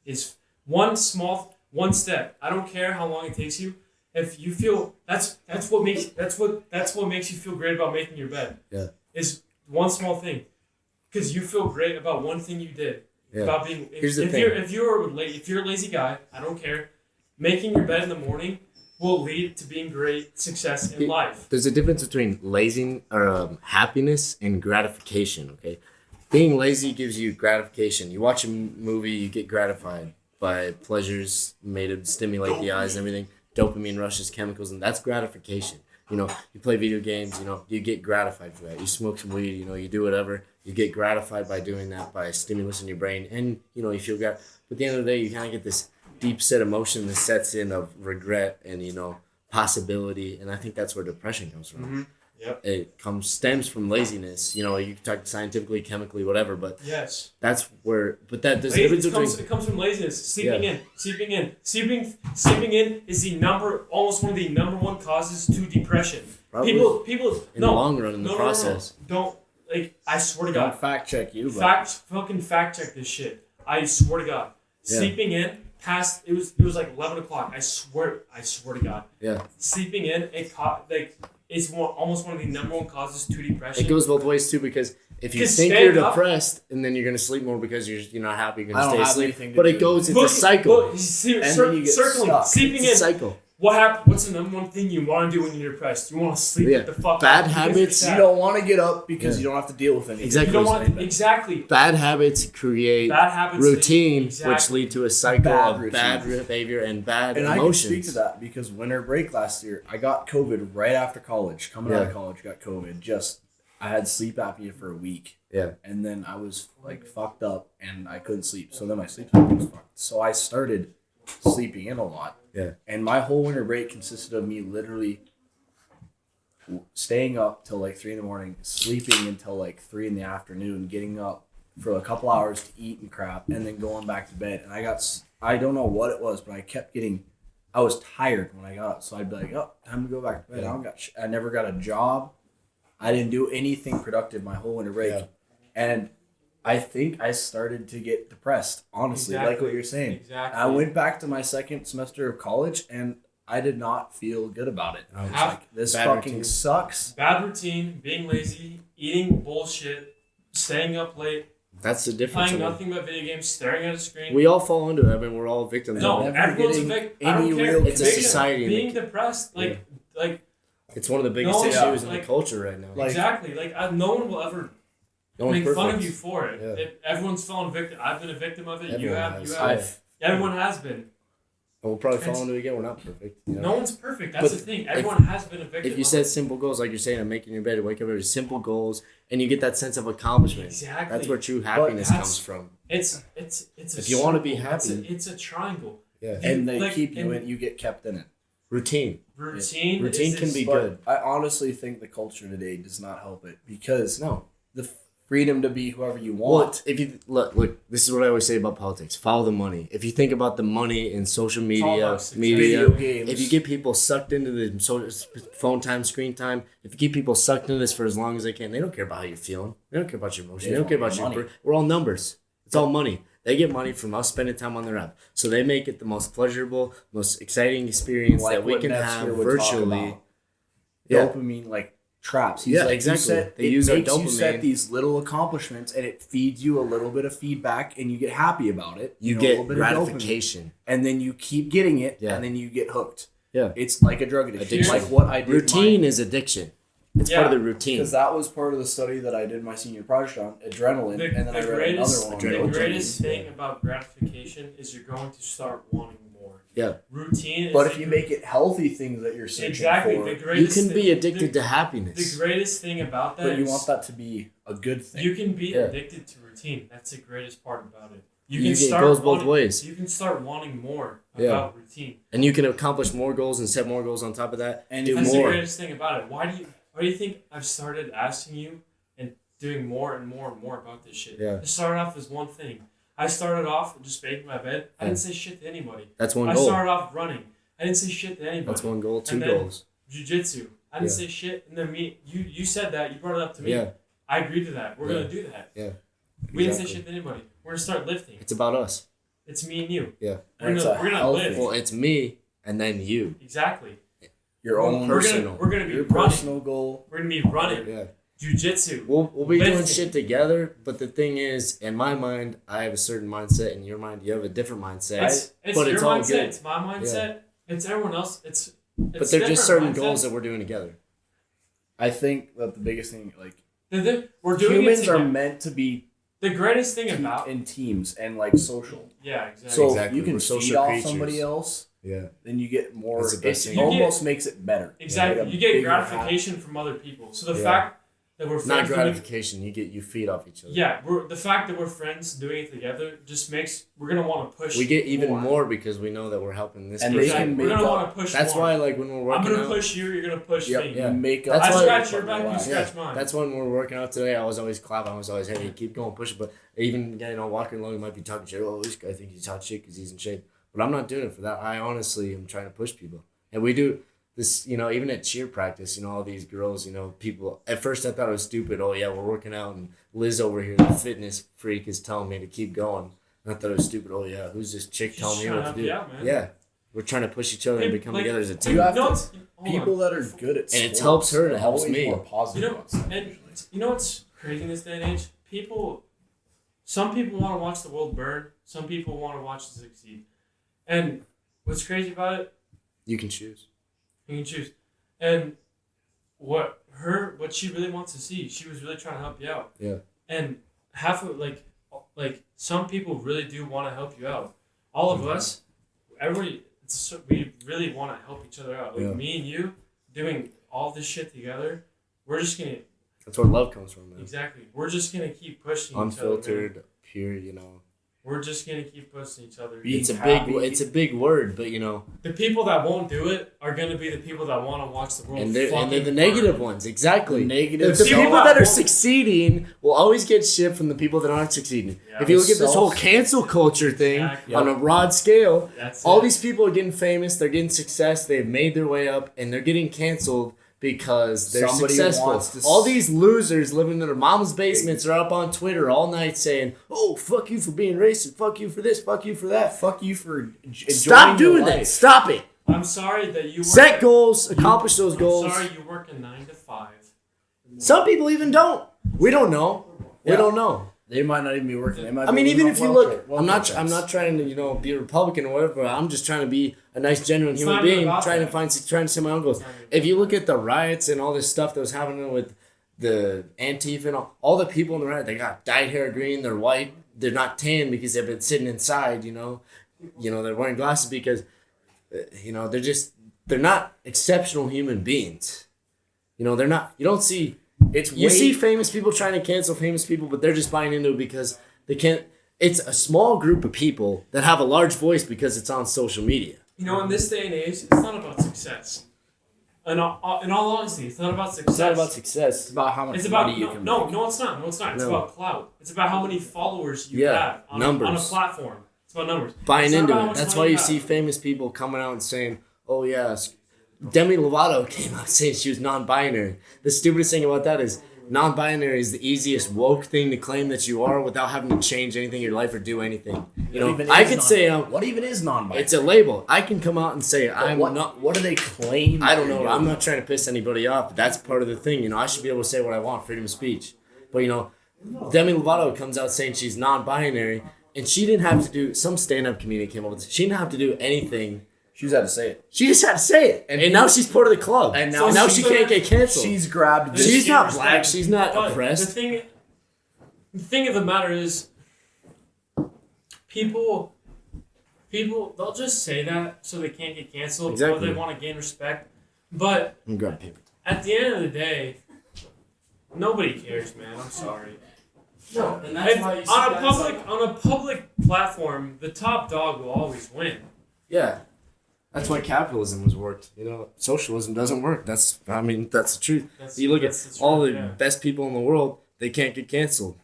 is one step. I don't care how long it takes you. If you feel that's what makes you feel great about making your bed. Yeah. Is one small thing, because you feel great about one thing you did. Yeah. About being Here's the if thing. if you're a lazy guy, I don't care. Making your bed in the morning will lead to being great success in life. There's a difference between happiness and gratification, okay? Being lazy gives you gratification. You watch a movie, you get gratified by pleasures made to stimulate the eyes and everything. Dopamine rushes chemicals, and that's gratification. You play video games, you get gratified for that. You smoke some weed, you do whatever. You get gratified by doing that, by a stimulus in your brain, and, you feel But at the end of the day, you kind of get this deep set emotion that sets in of regret and, possibility, and I think that's where depression comes from. Mm-hmm. Yep. It stems from laziness. You can talk scientifically, chemically, whatever, but Yes. that's where. But there's a difference between. It comes from laziness. Sleeping in is almost one of the number one causes to depression. Probably People in the long run in the process. Don't I swear to Don't God. fact check you, but Fucking fact check this shit. I swear to God. Yeah. Sleeping in past it was like 11 o'clock. I swear to God. Yeah, Sleeping in it's almost one of the number one causes to depression. it goes both ways too, because if you Because think you're stand up- depressed and then you're gonna sleep more because you're not happy, you're I gonna don't stay have asleep. anything to But it do. goes. It's a cycle. then you get Circling, stuck. sleeping It's a in. cycle. What happened? What's the number one thing you want to do when you're depressed? You want to sleep Yeah. the fuck Bad out because habits, you're you sad. don't want to get up because Yeah. you don't have to deal with anything. Exactly. You don't want exactly. Bad habits create Bad habits. routine, exactly. which lead to a cycle Bad of bad routine. behavior and bad And I can emotions. speak to that because winter break last year, I got COVID right after college. Coming out Yeah. of college, got COVID. I had sleep apnea for a week. Yeah. And then I was like fucked up and I couldn't sleep. So then my sleep cycle was fucked. So I started sleeping in a lot. Yeah. And my whole winter break consisted of me literally staying up till like 3 in the morning, sleeping until like 3 in the afternoon, getting up for a couple hours to eat and crap, and then going back to bed. And I don't know what it was, but I kept getting I was tired when I got up, so I'd be like, oh, time to go back to bed. I never got a job. I didn't do anything productive my whole winter break. Yeah. And I think I started to get depressed, honestly, like what you're saying. Exactly. I went back to my second semester of college, and I did not feel good about it. I was like, this fucking routine. sucks. Bad routine, being lazy, eating bullshit, staying up late, That's the difference. playing nothing but video games, staring at a screen. We all fall into it. I mean, we're all victims No, of it. never everyone's a getting victim. I don't any care. real It's a Victim, society. Being depressed, like It's one of the biggest No, issues in like- the culture right now. Like- exactly. Like no one will ever No one's make fun of perfect. you for it. Yeah. Everyone's fallen victim. I've been a victim of it. You Everyone have. has. You have. I've Everyone has been. And we'll probably It's- fall into it again. We're not perfect. You know? No one's perfect. That's But the thing. Everyone has been a victim. If you of set it. simple goals, like you're saying, of making your bed, wake up every simple goals, and you get that sense of accomplishment. Exactly. That's where true happiness that's- comes from. It's a If you wanna be circle. happy- it's a triangle. Yeah. and they Like, keep you and- in. You get kept in it. Routine. Routine. Routine is can this- be But good. I honestly think the culture today does not help it because No. the freedom to be whoever you Well, want. if you look, this is what I always say about politics. Follow the money. If you think about the money in social all media, about success. Video games. if you get people sucked into the phone time, screen time, if you keep people sucked into this for as long as they can, they don't care about how you're feeling. They don't care about your emotions. They don't care about your. Money. We're all numbers. It's all money. They get money from us spending time on their app, so they make it the most pleasurable, most exciting experience Like that we what can Nets have here would talk virtually. about. Yeah. Dopamine like traps. He's Yeah, like, exactly. They use our you dopamine. set these little accomplishments, and it feeds you a little bit of feedback, and you get happy about it. You know, a little get bit of dopamine. gratification. And then you keep getting it, Yeah. and then you get hooked. Yeah. It's like a drug addiction. Addiction. Like what I did. Routine is addiction. It's part of the routine. Because that was part of the study that I did my senior project on, adrenaline, and then I read another one on The Adrenaline. greatest thing about gratification is you're going to start wanting more. Yeah. Routine is But if you make it healthy things that you're searching exactly for, the You greatest can be thing- addicted the, to happiness. The greatest thing about that but you is want that to be a good thing. you can be Yeah. addicted to routine. That's the greatest part about it. It goes both ways. You can start wanting more Yeah. about routine. And you can accomplish more goals and set more goals on top of that. And do That's more. the greatest thing about it. Why do you think I've started asking you and doing more and more and more about this shit? Yeah. It started off as one thing. I started off just making my bed. I Yeah. didn't say shit to anybody. That's one I goal. started off running. I didn't say shit to anybody. That's one goal. Two And then- goals. Jiu-jitsu. I didn't Yeah. say shit. And then you said that. You brought it up to me. Yeah. I agreed to that. We're Yeah. going to do that. Yeah. We didn't say Exactly. shit to anybody. We're going to start lifting. It's about us. It's me and you. Yeah. And it's We're a gonna healthy- lift. Well, it's me and then you. Exactly. your own personal. We're gonna be your running. personal goal. We're gonna be running. Yeah. Jiu-jitsu. We'll be doing Lifting. shit together, but the thing is, in my mind, I have a certain mindset. In your mind, you have a different mindset. It's but your it's all mindset. good. It's my mindset. It's everyone else. It's But they're just different certain mindsets. goals that we're doing together. I think that the biggest thing, like We're doing humans it are together. meant to be The greatest thing about in teams and like social. yeah, exactly. So Exactly. if you We're can social feed off creatures. somebody else, Yeah. then you get more. That's the best It thing. You almost makes it better. exactly. Like a You get bigger gratification from other people. So the Yeah. fact that we're Not friends doing- gratification. You feed off each other. yeah, the fact that we're friends doing it together just makes we're gonna want to push. We get even more because we know that we're helping this And person. they can Exactly. We're make gonna up- want to push. That's more. why, like, when we're I'm working gonna out, push you. You're gonna push Yep. me. Yeah. You make up. That's I why- scratch your back. You Yeah. scratch mine. that's when we're working out today. I was always clapping. I was always, hey, keep going, push it. But even, walking along, you might be talking shit. Oh, this guy thinks he's hot shit because he's in shape. But I'm not doing it for that. I honestly am trying to push people. And we do this, even at cheer practice, all these girls, people. At first, I thought it was stupid. Oh, yeah, we're working out. And Liz over here, the fitness freak, is telling me to keep going. And I thought it was stupid. Oh, yeah, who's this chick She's telling me trying what to to help do? you out, man. Yeah. We're trying to push each other and Hey, become like- together as a You team. have No, to- it's- hold on. People that are good at And it sports helps her, it are helps always me. more positive. You know, and you know what's crazy in this day and age? Some people want to watch the world burn. Some people want to watch it succeed. And what's crazy about it? You can choose. You can choose. And what she really wants to see, she was really trying to help you out. Yeah. And half of like some people really do want to help you out. All of us, everybody, we really want to help each other out. Like Yeah. me and you doing all this shit together, we're just gonna That's where love comes from, man. exactly. We're just gonna keep pushing each other. Unfiltered, pure, we're just gonna keep pushing each other. Being It's a happy. big word, but The people that won't do it are gonna be the people that want to watch the world. and they're the fucking negative burn. ones. Exactly. The negative The self- people that are Well- succeeding will always get shit from the people that aren't succeeding. Yeah. If you look at this Self- whole cancel culture thing Exactly. on a broad scale, That's all it. these people are getting famous, they're getting success, they've made their way up, and they're getting canceled because they're Somebody successful. wants to All these losers living in their mom's basements are up on Twitter all night saying, "Oh, fuck you for being racist, fuck you for this, fuck you for that." Fuck you for enjoying Stop your doing life. that. Stop it. I'm sorry that you Set goals, accomplish those I'm goals. sorry you work a 9 to 5. Some people even don't. We don't know. We Yeah. don't know. They might not even be working. They might I be mean, living even off if you welfare- look, welfare I'm checks. not trying to, be a Republican or whatever. I'm just trying to be a nice, genuine It's human not even being, about trying that. to set my own goals. It's not even If you look at the riots and all this stuff that was happening with the Antifa and all the people in the riot, they got dyed hair green, they're white, they're not tan because they've been sitting inside. They're wearing glasses because, they're not exceptional human beings. They're not. You don't see. You see famous people trying to cancel famous people, but they're just buying into it because they can't. It's a small group of people that have a large voice because it's on social media. In this day and age, it's not about success. In all honesty, it's not about success. It's not about success. It's about how much It's about money you can no, make. no, it's not. No, it's not. It's No. about clout. It's about how many followers you Yeah, have on numbers. a platform. It's about numbers. Buying It's not into about how it. much That's money why you have. see famous people coming out and saying, "Oh yes." Demi Lovato came out saying she was non-binary. The stupidest thing about that is non-binary is the easiest woke thing to claim that you are without having to change anything in your life or do anything. I could say what even is non-binary? it's a label. I can come out and say I'm what, not. What do they claim? I don't know. they're I'm doing? not trying to piss anybody off, but that's part of the thing. I should be able to say what I want, freedom of speech. But Demi Lovato comes out saying she's non-binary, and she didn't have to do. Some stand-up comedian came up with. She didn't have to do anything. She's had to say it. She just had to say it, and now she's part of the club. And And now now she can't get canceled. She's grabbed this. She's Get not respect. black. She's not But oppressed. The thing of the matter is, people, they'll just say that so they can't get canceled, Exactly. or they want to gain respect. But I'm grabbing paper. at the end of the day, nobody cares, man. I'm sorry. No, and If- on a public platform, the top dog will always win. Yeah, that's why capitalism has worked. Socialism doesn't work. That's the truth. You look at all the best people in the world; they can't get canceled.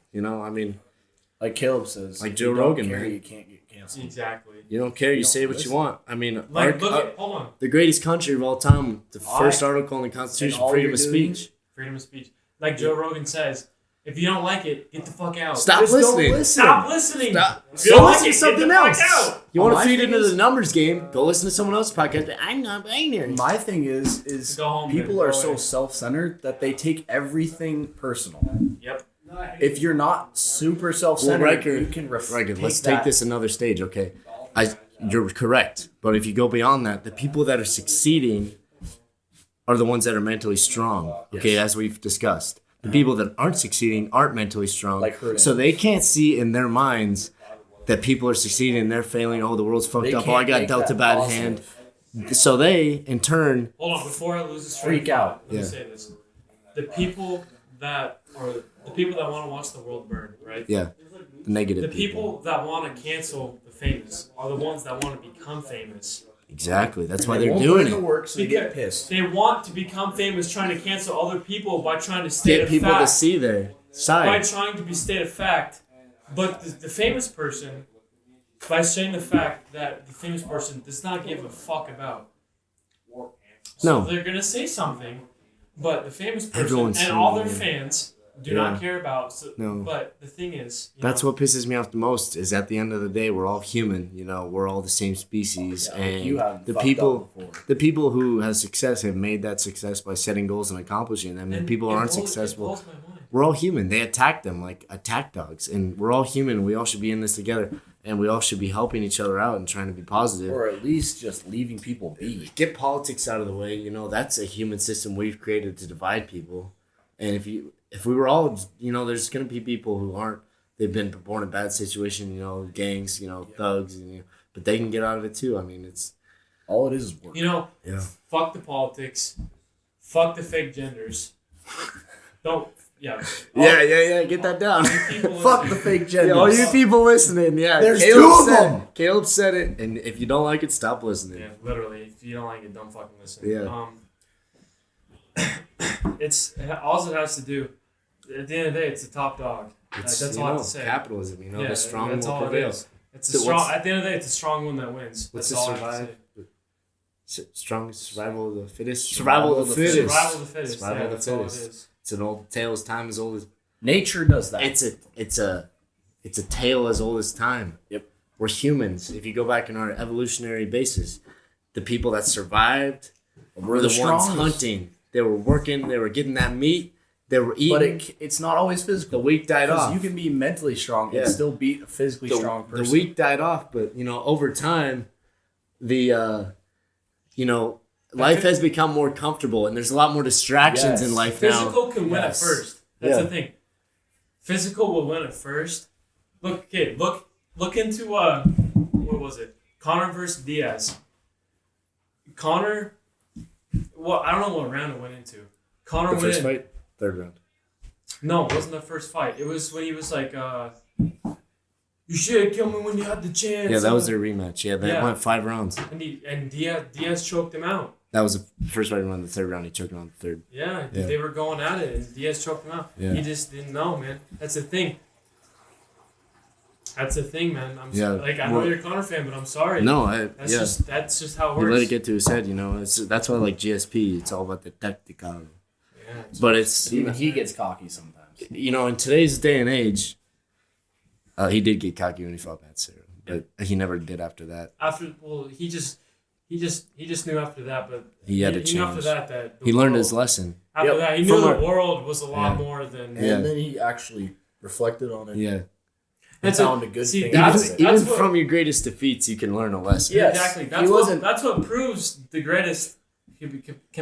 Like Caleb says. Like if Joe you don't Rogan, care, man. You can't get canceled. Exactly. You don't care. You You say don't what you listen. want. Like, hold on. The greatest country of all time. The first article in the Constitution: all freedom you're of doing- speech. Freedom of speech. Like Joe Rogan says, if you don't like it, get the fuck out. Stop Just don't listening. listen. Stop listening. Stop. If you Go don't like listen to it, something get the else. fuck out. You want My to feed thing into is- the numbers game? Go listen to someone else's podcast. I'm not binary. My thing is Go home, people then. are Go so away. self-centered that they take everything personal. Yep. If you're not super self-centered, Riker, you can let's take this another stage, okay? You're correct, but if you go beyond that, the people that are succeeding are the ones that are mentally strong, okay? Yes. As we've discussed, the people that aren't succeeding aren't mentally strong, Like Hurden. so they can't see in their minds that people are succeeding and they're failing. Oh, the world's fucked They up. Oh, I can't got make dealt a that bad positive. hand. So they, in turn, Hold on, before I lose this Freak train of thought, out. Let me Yeah. say this: the people that want to watch the world burn, right? yeah, the negative The people that want to cancel the famous are the ones that want to become famous. Exactly. That's why They they're won't doing put in it. the work, so they get Because pissed. they want to become famous, trying to cancel other people by trying to state Get a people fact. to see their By side. trying to be state a fact, but the famous person, by saying the fact that the famous person does not give a fuck about. So No. they're gonna say something, but the famous person Everyone's and all their saying it. fans do Yeah. not care about. So, No. But the thing is, That's what pisses me off the most. Is at the end of the day, we're all human. We're all the same species, and you have the fucked people, up before. the people who have success have made that success by setting goals and accomplishing them. And people who aren't successful, It blows my mind. we're all human. They attack them like attack dogs, and we're all human. We all should be in this together, and we all should be helping each other out and trying to be positive. Or at least just leaving people be. Get politics out of the way. That's a human system we've created to divide people. And if we were all, there's gonna be people who aren't. They've been born in a bad situation. Gangs. Thugs. But they can get out of it too. I mean, it's All it is work. yeah. Fuck the politics. Fuck the fake genders. Don't Yeah. Yeah. Get that down. Fuck the fake genders. All you people listening, There's Caleb two of said- them. Caleb said it, and if you don't like it, stop listening. Yeah, literally. If you don't like it, don't fucking listen. Yeah. It's all it has to do. At the end of the day, it's the top dog. It's, That's you all I know, have to say. capitalism. You know, Yeah, the strong that's will all it prevail. is. It's a So strong. what's- At the end of the day, it's a strong one that wins. What's That's the all I have to survive? say. Strong survival of the fittest. Survival of the fittest. Survival of the fittest. Survival Yeah, of the that's all it fittest. is. It's an old tale as time as old as. Nature does that. It's a tale as old as time. Yep. We're humans. If you go back in our evolutionary basis, the people that survived were the ones strongest. hunting. They were working. They were getting that meat. They were eating. But it's not always physical. The weak died Because off. you can be mentally strong Yeah. and still beat a physically strong person. The weak died off, but over time, life has become more comfortable, and there's a lot more distractions Yes. in life now. Physical can win at Yes. first. That's Yeah. the thing. Physical will win at first. Look into what was it? Connor versus Diaz. Connor, well, I don't know what round it went into. Connor The went first in. fight, third round. No, it wasn't the first fight. It was when he was like, "You should have killed me when you had the chance." Yeah, that was their rematch. Yeah, that Yeah. went 5 rounds. And Diaz choked him out. That was the first fight. Won the third round. He choked him on the third. Yeah, Yeah. they were going at it, and Diaz choked him out. Yeah. He just didn't know, man. That's the thing. That's the thing, man. Yeah. I know you're a Connor fan, but I'm sorry. No, That's just how it You works. let it get to his head. That's why I like GSP. It's all about the tactical. Yeah. But it's Even he gets cocky sometimes. in today's day and age. He did get cocky when he fought Matt Serra, but he never did after that. He just knew after that, but He had to knew after change. that the He learned world- his lesson. After Yep. that, he From knew our- the world was a lot Yeah. more than. And Yeah. then he actually reflected on it. Yeah. And That's a- found a good see, thing. that's- out of it. Even what- from your greatest defeats, you can learn a lesson. Yes. Exactly. He That's wasn't- that's what proves the greatest can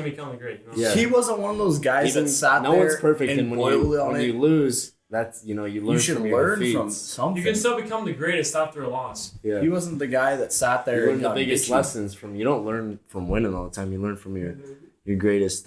become the great. You know? Yeah. He wasn't one of those guys Even that sat no there one's perfect, and when boiled it on when it. you lose, that's you learn You should from your learn defeats. from something. You can still become the greatest after a loss. Yeah. He wasn't the guy that sat there You and learn the got biggest bitchy. lessons from. You don't learn from winning all the time. You learn from your greatest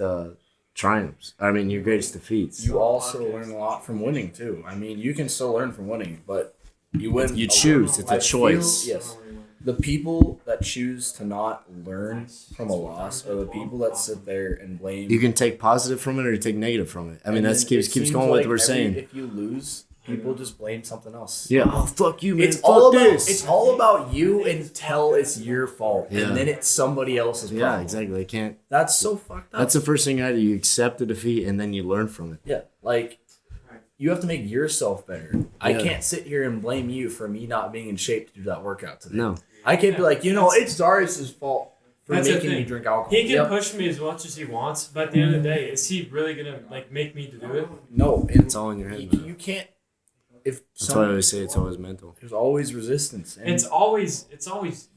triumphs. I mean, your greatest defeats. You also learn a lot from winning too. I mean, you can still learn from winning, but you win. You a choose. lot. It's a I choice. Feel, yes. The people that choose to not learn from a loss are the people that sit there and blame. You can take positive from it or take negative from it. I mean, and that's then keeps it keeps seems going with like what we're saying. If you lose, people just blame something else. Yeah. Oh, fuck you, man. It's Fuck all about this. it's all about you until it's your fault, Yeah. and then it's somebody else's problem. Yeah, exactly. I can't. That's so fucked up. That's the first thing I do. You accept the defeat and then you learn from it. Yeah, like you have to make yourself better. I Yeah. can't sit here and blame you for me not being in shape to do that workout today. No. I can't be like, it's Darius's fault for That's the making me thing. drink alcohol. He can Yep. push me as much as he wants, but at the end of the day, is he really gonna make me to do it? No, It's all in your head. you, man. you can't. If That's why I some, always say it's always mental. there's always resistance. And It's always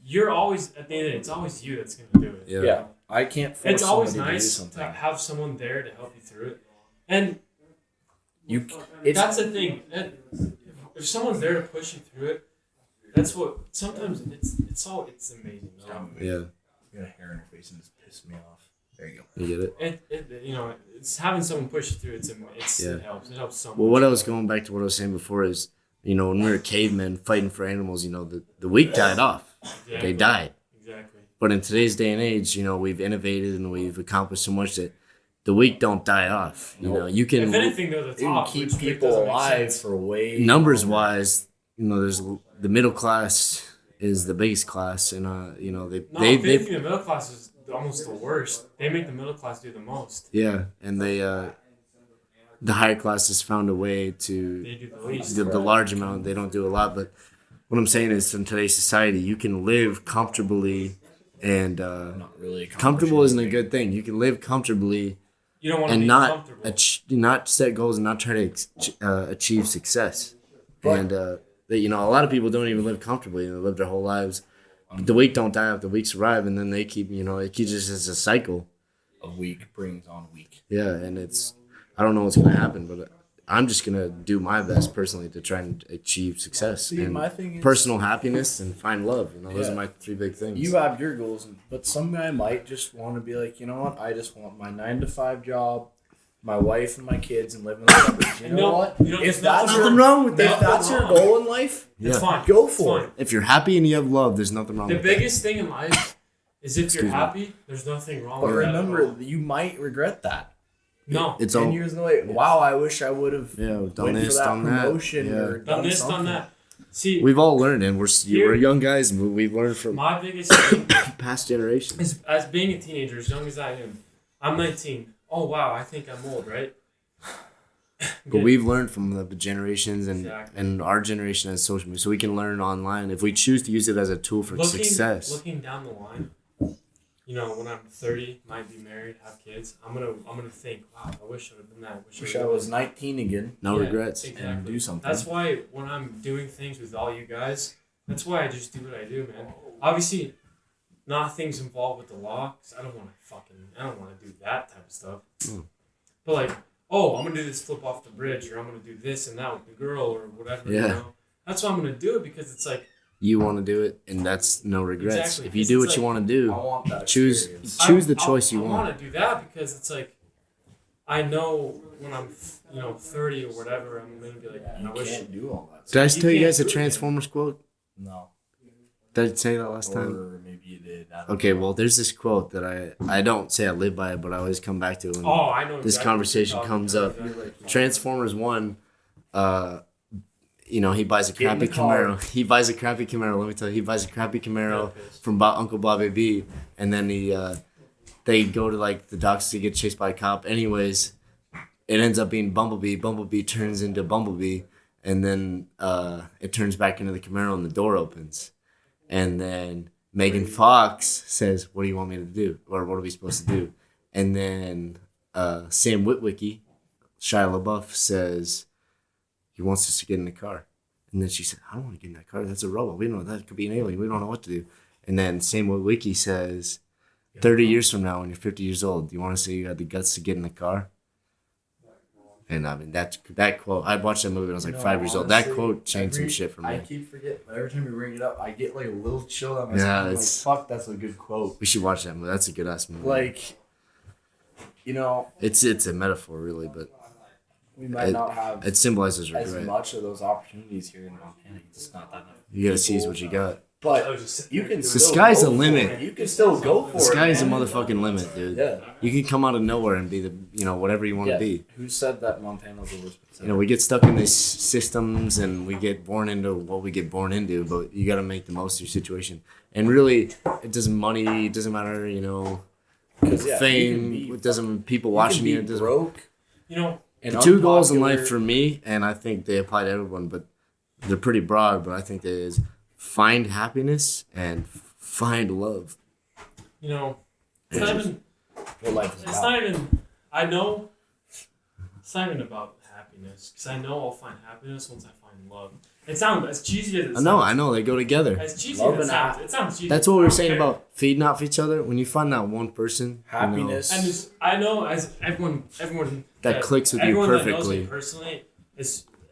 you're always at the end of the day, it's always you that's gonna do it. Yeah. yeah, I can't force It's always somebody nice to do to something. have someone there to help you through it, and It's that's the thing. If someone's there to push you through it, that's what. Sometimes it's amazing. Yeah. You got a hair in your face and just pissed me off. There you go. You get it? It's having someone push you through. Yeah. It helps. It helps so much. Well, what I was going back to what I was saying before is, when we were cavemen fighting for animals, the weak died off. Exactly. They died. Exactly. But in today's day and age, we've innovated and we've accomplished so much that the weak don't die off. You If can, anything, they're the You can top. keep which people doesn't make alive sense. for way numbers wise, there's the middle class is the biggest class, and No, they if anything, they the middle class is almost the worst. They make the middle class do the most. yeah, and they the higher classes found a way to They do the least. the large amount. They don't do a lot, but what I'm saying is, in today's society, you can live comfortably, and Not really. comfortable isn't a good thing. You can live comfortably You don't want to and be not comfortable. not set goals and not try to achieve success. And a lot of people don't even live comfortably. They live their whole lives. The weak don't die off. The weak survive, and then they keep. It keeps just as a cycle. A week brings on week. Yeah, and I don't know what's gonna happen, but I'm just gonna do my best personally to try and achieve success See, and my thing is personal happiness and find love. Those Yeah. are my 3 big things. you have your goals, but some guy might just want to be like, you know what? I just want my 9 to 5 job. my wife and my kids and live in the suburbs. You know what? If that's nothing wrong with that. If that's your goal in life, It's fine. go It's for fine. it. If you're happy and you have love, there's nothing wrong The with biggest thing in life is if Excuse you're me. happy, there's nothing wrong But with that. at remember, all. you might regret that. No. It's 10 all years away. Wow, I wish I would have done went for this, that done that. promotion Yeah. or Done this, something. done that. See, We've all learned, and we're Here- young guys, but we've learned from my biggest thing past generations. is as being a teenager, as young as I am, I'm 19. Oh, wow, I think I'm old, right? But we've learned from the generations Exactly. and our generation has social media, so we can learn online if we choose to use it as a tool for success. Looking down the line, you know, when I'm 30, might be married, have kids, I'm gonna think, wow, I wish I would have done that. Wish I was 19 again. No Yeah, regrets. Exactly. And do something. That's why when I'm doing things with all you guys, that's why I just do what I do, man. Obviously, not things involved with the law, because I don't want to do that type of stuff. Mm. But like, oh, I'm gonna do this flip off the bridge, or I'm gonna do this and that with the girl, or whatever. Yeah. You know? That's why I'm gonna do it, because it's like, You want to do it, and that's no regrets. Exactly, If you because do it's what you like- want to I do, want that choose experience. the choice you I want. want to do that because it's like, I know when I'm, 30 or whatever, I'm gonna be like, You I wish. can't do all that Did I stuff. tell you can't guys a do it, Transformers quote? No. Did I say that last time? Or maybe you did. I don't Okay, know. well, there's this quote that I don't say I live by it, but I always come back to when Oh, I know. this exactly conversation what you're comes talking up. about. Transformers 1, he buys a Get in crappy the car. Camaro. He buys a crappy Camaro. Let me tell you, he buys a crappy Camaro Yeah, piss. from Uncle Bobby B, and then they go to like the docks to get chased by a cop. Anyways, it ends up being Bumblebee. Bumblebee turns into Bumblebee, and then it turns back into the Camaro, and the door opens, and then Megan Fox says, "What do you want me to do? Or what are we supposed to do?" And then Sam Witwicky, Shia LaBeouf, says he wants us to get in the car. And then she said, "I don't want to get in that car. That's a robot. We don't know. That could be an alien. We don't know what to do." And then Sam Witwicky says, 30 years from now, when you're 50 years old, do you want to say you had the guts to get in the car? And I mean, that quote, I watched that movie when I was like 5 years old. That honestly, quote changed some shit for I me. keep forgetting, but every time you bring it up, I get like a little chill on my Yeah, spine. it's- Like, fuck, that's a good quote. We should watch that movie. That's a good ass movie. Like, It's a metaphor, really, but we might not have it symbolizes as regret. much of those opportunities here in Montana. It's just not that enough. You gotta seize what you got. But I was just you can. The still sky's go the for limit. it. You can still go for The it. sky's a man. motherfucking limit, dude. Yeah. You can come out of nowhere and be whatever you want to Yeah. be. Who said that Montana's the worst? We get stuck in these systems and we get born into what we get born into, but you got to make the most of your situation. And really, it doesn't money, it doesn't matter, Because yeah, fame, you can it doesn't people be, watching you you. can It be doesn't. broke. And The two goals in unpopular. life for me, and I think they apply to everyone, but they're pretty broad. But I think that is find happiness and find love. It's not even. What life is It's about. not even. I know. It's not even about happiness, because I know I'll find happiness once I find love. It sounds as cheesy as it sounds. I know, they go together. As cheesy Love as it and sounds, it sounds cheesy. That's what we I were don't saying care. about feeding off each other. When you find that one person, Happiness. And I know as everyone That clicks with you everyone That knows perfectly. me personally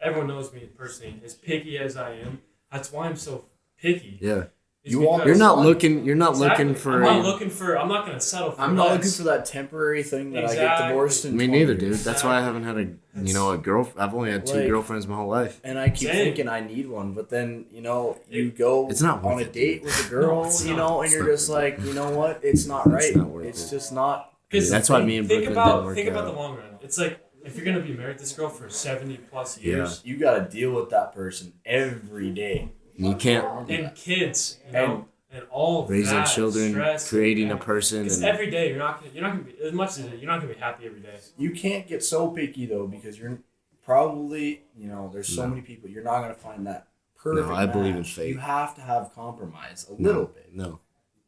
everyone knows me personally. As picky as I am, that's why I'm so picky. yeah, Is You want- because- you're not looking. You're not Exactly. looking for. I'm not gonna settle for I'm not looking less. for that temporary thing that I get Exactly. divorced in. Me 20 neither, dude. years. That's why I haven't had a girl. I've only had two Like- girlfriends my whole life. And I keep Same. thinking I need one, but then you go It's not worth on a it, date dude. with a girl, No, it's and not. It's you're not just worth like, you know what? It's not right. not worth It's it. just not. 'Cause That's why me and think Brooklyn about didn't work think about out. the long run. It's like if you're gonna be married to this girl for 70+ years You got to deal with that person every day. You can't and kids, And- and all raising that children, stress, creating a and- person, Because and every day you're not gonna be as much as you're not gonna be happy every day. You can't get so picky though, because you're probably there's so No. many people. You're not gonna find that perfect. I believe in match. fate. You have to have compromise a little bit. No,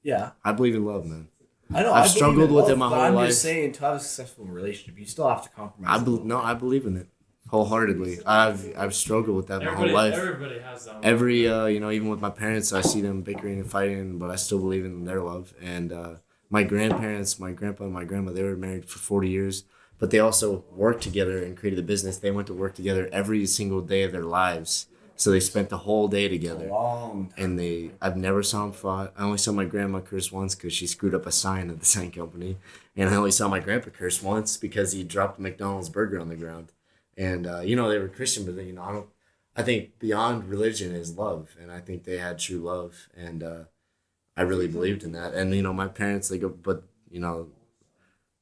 Yeah, I believe in love, man. I know. I've I believe struggled in with love, it my but whole I'm life. just saying, to have a successful relationship, you still have to compromise. I believe in it wholeheartedly. I've struggled with that my whole life. Everybody has that. One. Every even with my parents, I see them bickering and fighting, but I still believe in their love. And my grandparents, my grandpa and my grandma, they were married for 40 years, but they also worked together and created a business. They went to work together every single day of their lives. So they spent the whole day A together. long time. And I've never saw them fight. I only saw my grandma curse once because she screwed up a sign at the sign company. And I only saw my grandpa curse once because he dropped a McDonald's burger on the ground. And, they were Christian, but, I think beyond religion is love. And I think they had true love. And I really believed in that. And, my parents, they go, but,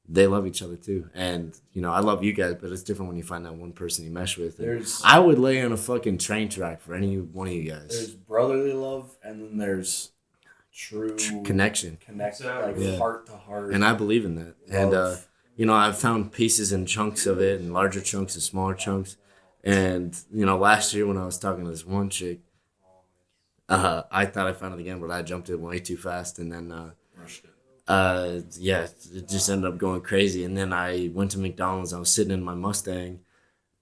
they love each other too. And, I love you guys, but it's different when you find that one person you mesh with. I would lay on a fucking train track for any one of you guys. There's brotherly love, and then there's true connection. Exactly. Heart to heart. And I believe in that. Love. And, I've found pieces and chunks of it, and larger chunks and smaller chunks. And, last year when I was talking to this one chick, I thought I found it again, but I jumped it way too fast. And then, Rushed it. it just ended up going crazy. And then I went to McDonald's. I was sitting in my Mustang,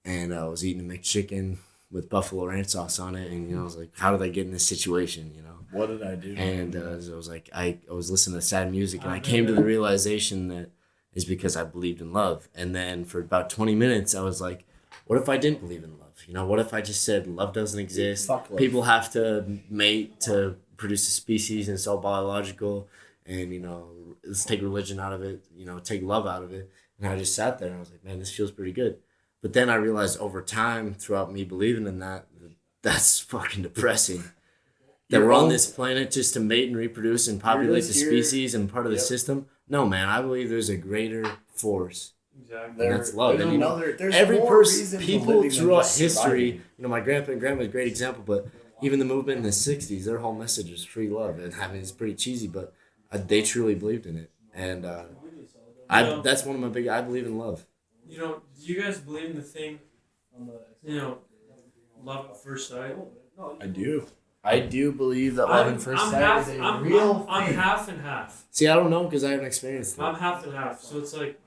and I was eating a McChicken with buffalo ranch sauce on it. And, I was like, how did I get in this situation, What did I do? And I was like, I was listening to sad music, and I came to the realization that it's because I believed in love. And then for about 20 minutes, I was like, what if I didn't believe in love? What if I just said love doesn't exist? Fuck love. People have to mate to produce a species, and it's all biological. And, let's take religion out of it, take love out of it. And I just sat there and I was like, man, this feels pretty good. But then I realized over time, throughout me believing in that, that's fucking depressing. That we're on this planet just to mate and reproduce and populate the species and part of the system. No, man, I believe there's a greater force. Exactly. And that's love. There's And there's every more person, reason to people living than throughout just history, surviving. my grandpa and grandma is a great example, but even the movement in the 60s, their whole message was free love. And it's pretty cheesy, but they truly believed in it. And that's one of my big, I believe in love. Do you guys believe in the thing, love at first sight? I do. I do believe that love at first sight is a real I'm thing. half and half. See, I don't know because I haven't experienced it. I'm half and half. So it's like,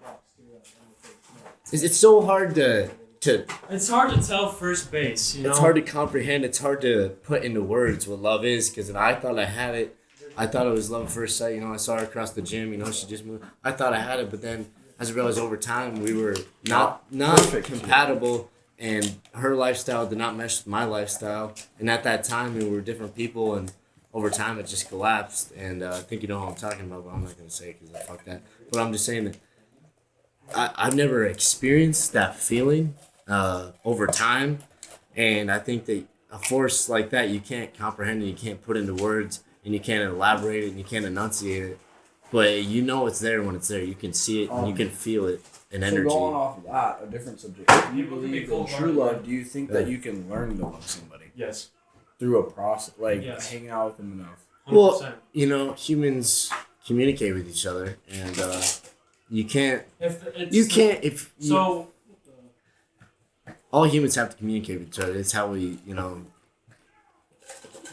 It's so hard to it's hard to tell first base, It's hard to comprehend. It's hard to put into words what love is, because I thought I had it. I thought it was love at first sight. I saw her across the gym. She just moved. I thought I had it, but then as I realized over time we were not compatible, and her lifestyle did not mesh with my lifestyle. And at that time we were different people, and over time it just collapsed. And I think you know what I'm talking about, but I'm not gonna say it because fuck that. But I'm just saying that I've never experienced that feeling over time, and I think that a force like that you can't comprehend, and you can't put into words, and you can't elaborate it, and you can't enunciate it, but it's there when it's there. You can see it and you can feel it in energy. So going off of that, a different subject. If you People can be believe in cold-hearted. true love, do you think that you can learn to love somebody yes, through a process, like Yes. hanging out with them enough? 100%. Well, humans communicate with each other, and you can't. So All humans have to communicate with each other. It's how we,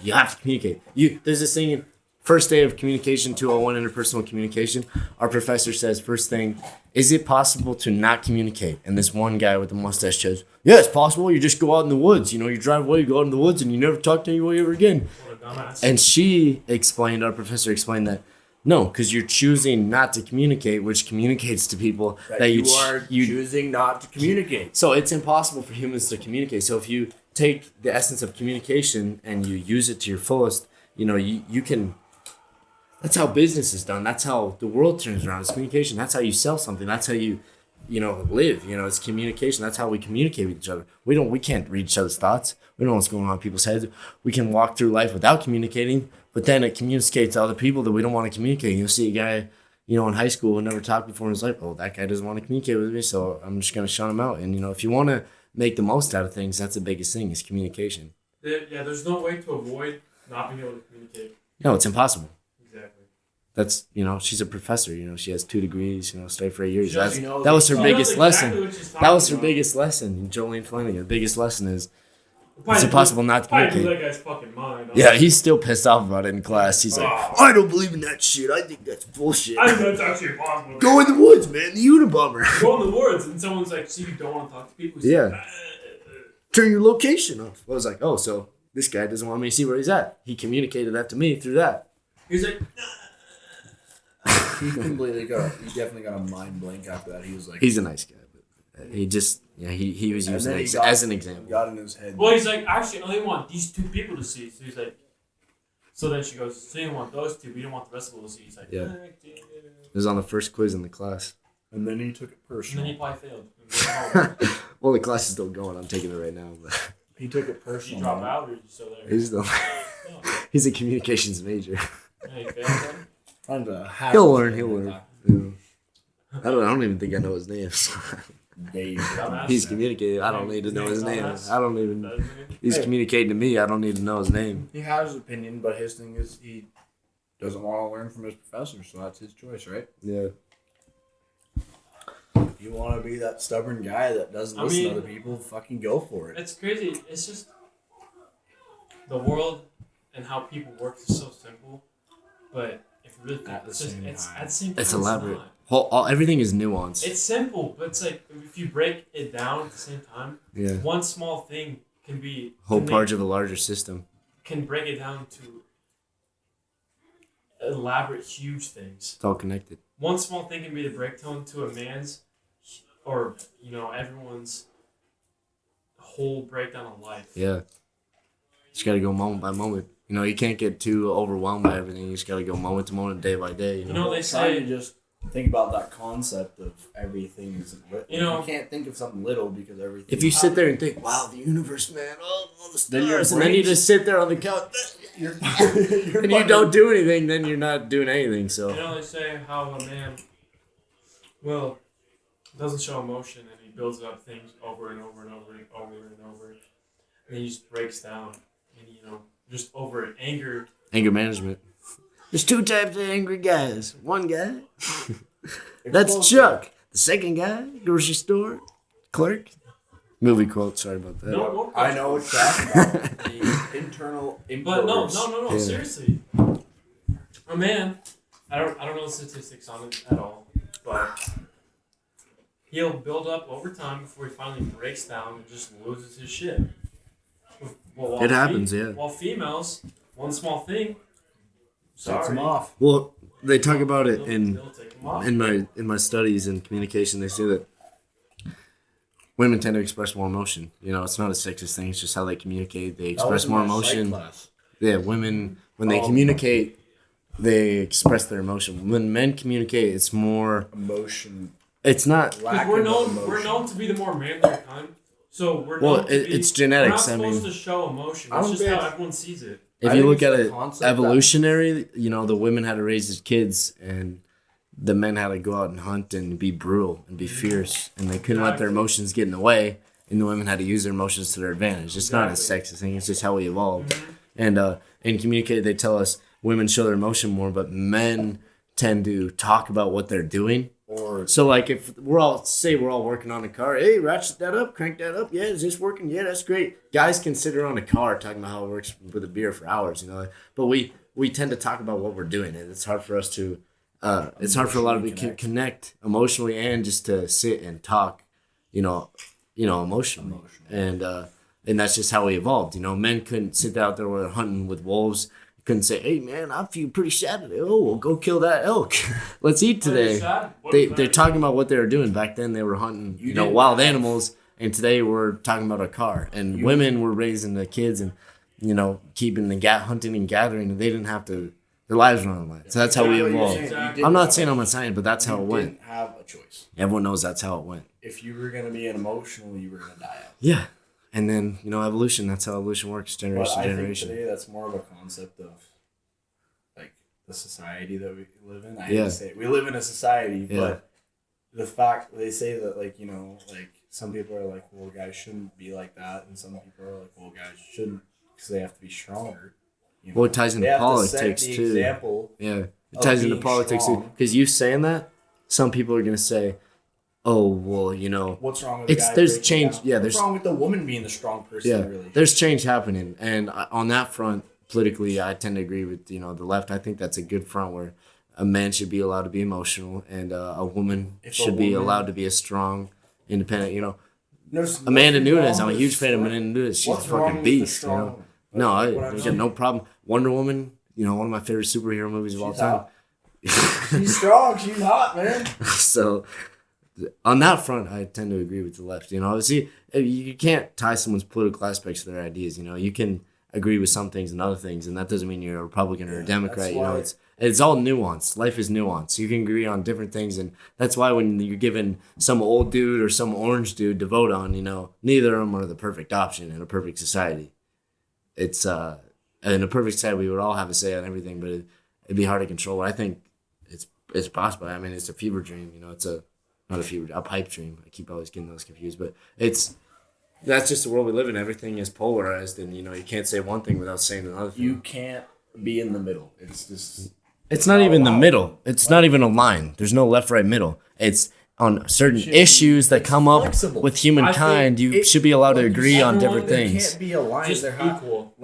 you have to communicate. There's this thing in first day of communication 201 interpersonal communication. Our professor says first thing, is it possible to not communicate? And this one guy with the mustache says, yeah, it's possible. You just go out in the woods. You drive away, you go out in the woods, and you never talk to anybody ever again. what a dumbass. And our professor explained that no, because you're choosing not to communicate, which communicates to people that you are choosing not to communicate. So it's impossible for humans to communicate. So if you take the essence of communication and you use it to your fullest, you can. That's how business is done. That's how the world turns around. It's communication. That's how you sell something. That's how you live. It's communication. That's how we communicate with each other. We can't read each other's thoughts. We don't know what's going on in people's heads. We can walk through life without communicating, but then it communicates to other people that we don't want to communicate. You'll see a guy, in high school who never talked before in his life. Oh, that guy doesn't want to communicate with me, so I'm just going to shut him out. And, if you want to make the most out of things, that's the biggest thing is communication. There's no way to avoid not being able to communicate. No, it's impossible. Exactly. That's, she's a professor, she has 2 degrees, studied for 8 years. She does, That was her biggest lesson. Exactly what she's That was her talking about. biggest lesson, Jolene Flanagan. The biggest lesson is Probably it's impossible not to probably blew communicate. that guy's fucking mind. Yeah, he's still pissed off about it in class. He's like, I don't believe in that shit. I think that's bullshit. I think that's actually impossible. Go in the woods, man. The Unabomber. Go in the woods, and someone's like, "So you don't want to talk to people?" He's Yeah. like, Turn your location off. I was like, oh, so this guy doesn't want me to see where he's at. He communicated that to me through that. He's like, He definitely got a mind blank after that. He was like, He's a nice guy. But He just he was And using then it he got- as an example. Got in his head. Well, he's like, actually, I only want these 2 people to see. So he's like, so then she goes, so you don't want those 2, but you don't want the rest of them to see. He's like, Yeah. damn. It was on the first quiz in the class. And then he took it And then personal. he probably failed. Well, the class is still going. I'm taking it right now. But He took it Did you personal. drop man. out or are you still there? he's still Oh, he's a communications major. yeah, you failed then? Trying to hack He'll his learn. head He'll and learn. talk. Yeah. I don't even think I know his name. Dave. Dumbass. He's communicating. I don't need to know his name. I don't even. That's it. He's Hey. communicating to me. I don't need to know his name. He has his opinion, but his thing is he doesn't want to learn from his professor, so that's his choice, right? Yeah. If you want to be that stubborn guy that doesn't I listen mean- to other people, fucking go for it. It's crazy. It's just the world and how people work is so simple, but if you really think At the it's just same it's time. at the same time It's elaborate. not. Everything is nuanced. It's simple, but it's like if you break it down at the same time, Yeah. one small thing can be Whole can make- part of a larger system. can break it down to elaborate, huge things. It's all connected. One small thing can be the breakdown to a man's, or everyone's whole breakdown of life. Yeah. Just gotta go moment by moment. You can't get too overwhelmed by everything. You just gotta go moment to moment, day by day. You know, they Trying to say just think about that concept of everything is little. You know- you can't think of something little because everything. If you sit there and think, "Wow, the universe, man! Oh, all the Then your stars," and then you brain- just sit there on the couch, you're, and you don't do anything, then you're not doing anything. So they say how a man doesn't show emotion and he builds up things over and over and over and over and over, and then he just breaks down and just over anger. anger management. There's 2 types of angry guys. One guy, that's Chuck. The second guy, grocery store clerk. Movie quote. Sorry about that. No, I know what you're talking about. The internal But no, emperors. Yeah. seriously. A man, I don't know the statistics on it at all, but he'll build up over time before he finally breaks down and just loses his shit. While It happens, yeah. While females, one small thing, Sets sorry, him off. Well, they talk about it they'll take him off. in my studies in communication. They say that women tend to express more emotion. It's not a sexist thing. It's just how they communicate. They express more emotion. Yeah, women when they communicate, they express their emotion. When men communicate, it's more. Emotion. It's not. Because Lack we're of known emotion. to be the more manlier kind. So we're Well, known to be, it's genetics. We're I not mean, supposed to show emotion. I It's don't just how think- everyone sees it. if I you think look it's at the it concept that- evolutionary, the women had to raise their kids, and the men had to go out and hunt and be brutal and be fierce, and they couldn't let their emotions get in the way. And the women had to use their emotions to their advantage. It's not a sexist thing. It's just how we evolved. And in communicate, they tell us women show their emotion more, but men tend to talk about what they're doing. Or So like if we're all working on a car, hey, ratchet that up, crank that up, yeah, is this working? Yeah, that's great. Guys can sit around a car talking about how it works with a beer for hours, but we tend to talk about what we're doing, and it's hard for us to it's hard for a lot of people to connect emotionally and just to sit and talk, emotionally. And that's just how we evolved. Men couldn't sit out there when they're hunting with wolves. Couldn't say, hey man, I feel pretty sad today. Oh, well, go kill that elk. Let's eat today. They're talking about what they were doing. Back then they were hunting, wild animals, and today we're talking about a car. And women were raising the kids and, keeping the hunting and gathering, and they didn't have to, their lives were on the line. So that's how we evolved. I'm not saying I'm a scientist, but that's how it you went. didn't have a choice. Everyone knows that's how it went. If you were gonna be an emotional, you were gonna die out. Yeah. And then, evolution, that's how evolution works, But generation I to think generation. today that's more of a concept of like the society that we live in. I hate Yeah. to say it. We live in a society, Yeah. but the fact they say that like some people are like, well, guys shouldn't be like that, and some people are like, well, guys shouldn't because they have to be stronger. Well, it ties into They have to politics, set the too. Example. Yeah, it of ties into being politics too. strong. Because you saying that, some people are gonna say, "Oh, well, What's wrong with It's- the guy there's breaking change- down? yeah, What's there's- wrong with the woman being the strong person? yeah, in the relationship? there's change happening." And on that front, politically, I tend to agree with the left. I think that's a good front where a man should be allowed to be emotional, and a woman If a should be woman- allowed to be a strong, independent. There's Amanda nothing Nunes, wrong I'm a with huge fan of strong- Amanda Nunes. She's a What's wrong fucking with the beast. strong woman? No, I What I'm got saying. no problem. Wonder Woman, one of my favorite superhero movies of all She's time. hot. She's strong. She's hot, man. So on that front, I tend to agree with the left. You know, see, you can't tie someone's political aspects to their ideas. You know, you can agree with some things and other things, and that doesn't mean you're a Republican or a Democrat. You know, it's all nuance. Life is nuance. You can agree on different things, and that's why when you're given some old dude or some orange dude to vote on, you know, neither of them are the perfect option in a perfect society. It's in a perfect society, we would all have a say on everything, but it'd be hard to control. I think it's possible. I mean, it's a fever dream. You know, it's a pipe dream. I keep always getting those confused, but that's just the world we live in. Everything is polarized, and you know, you can't say one thing without saying another thing. You can't be in the middle. It's just. It's not even the middle. It's not even a line. There's no left, right, middle. It's on certain issues that come up with humankind. You should be allowed to agree on different things. It can't be a line. Just They're equal.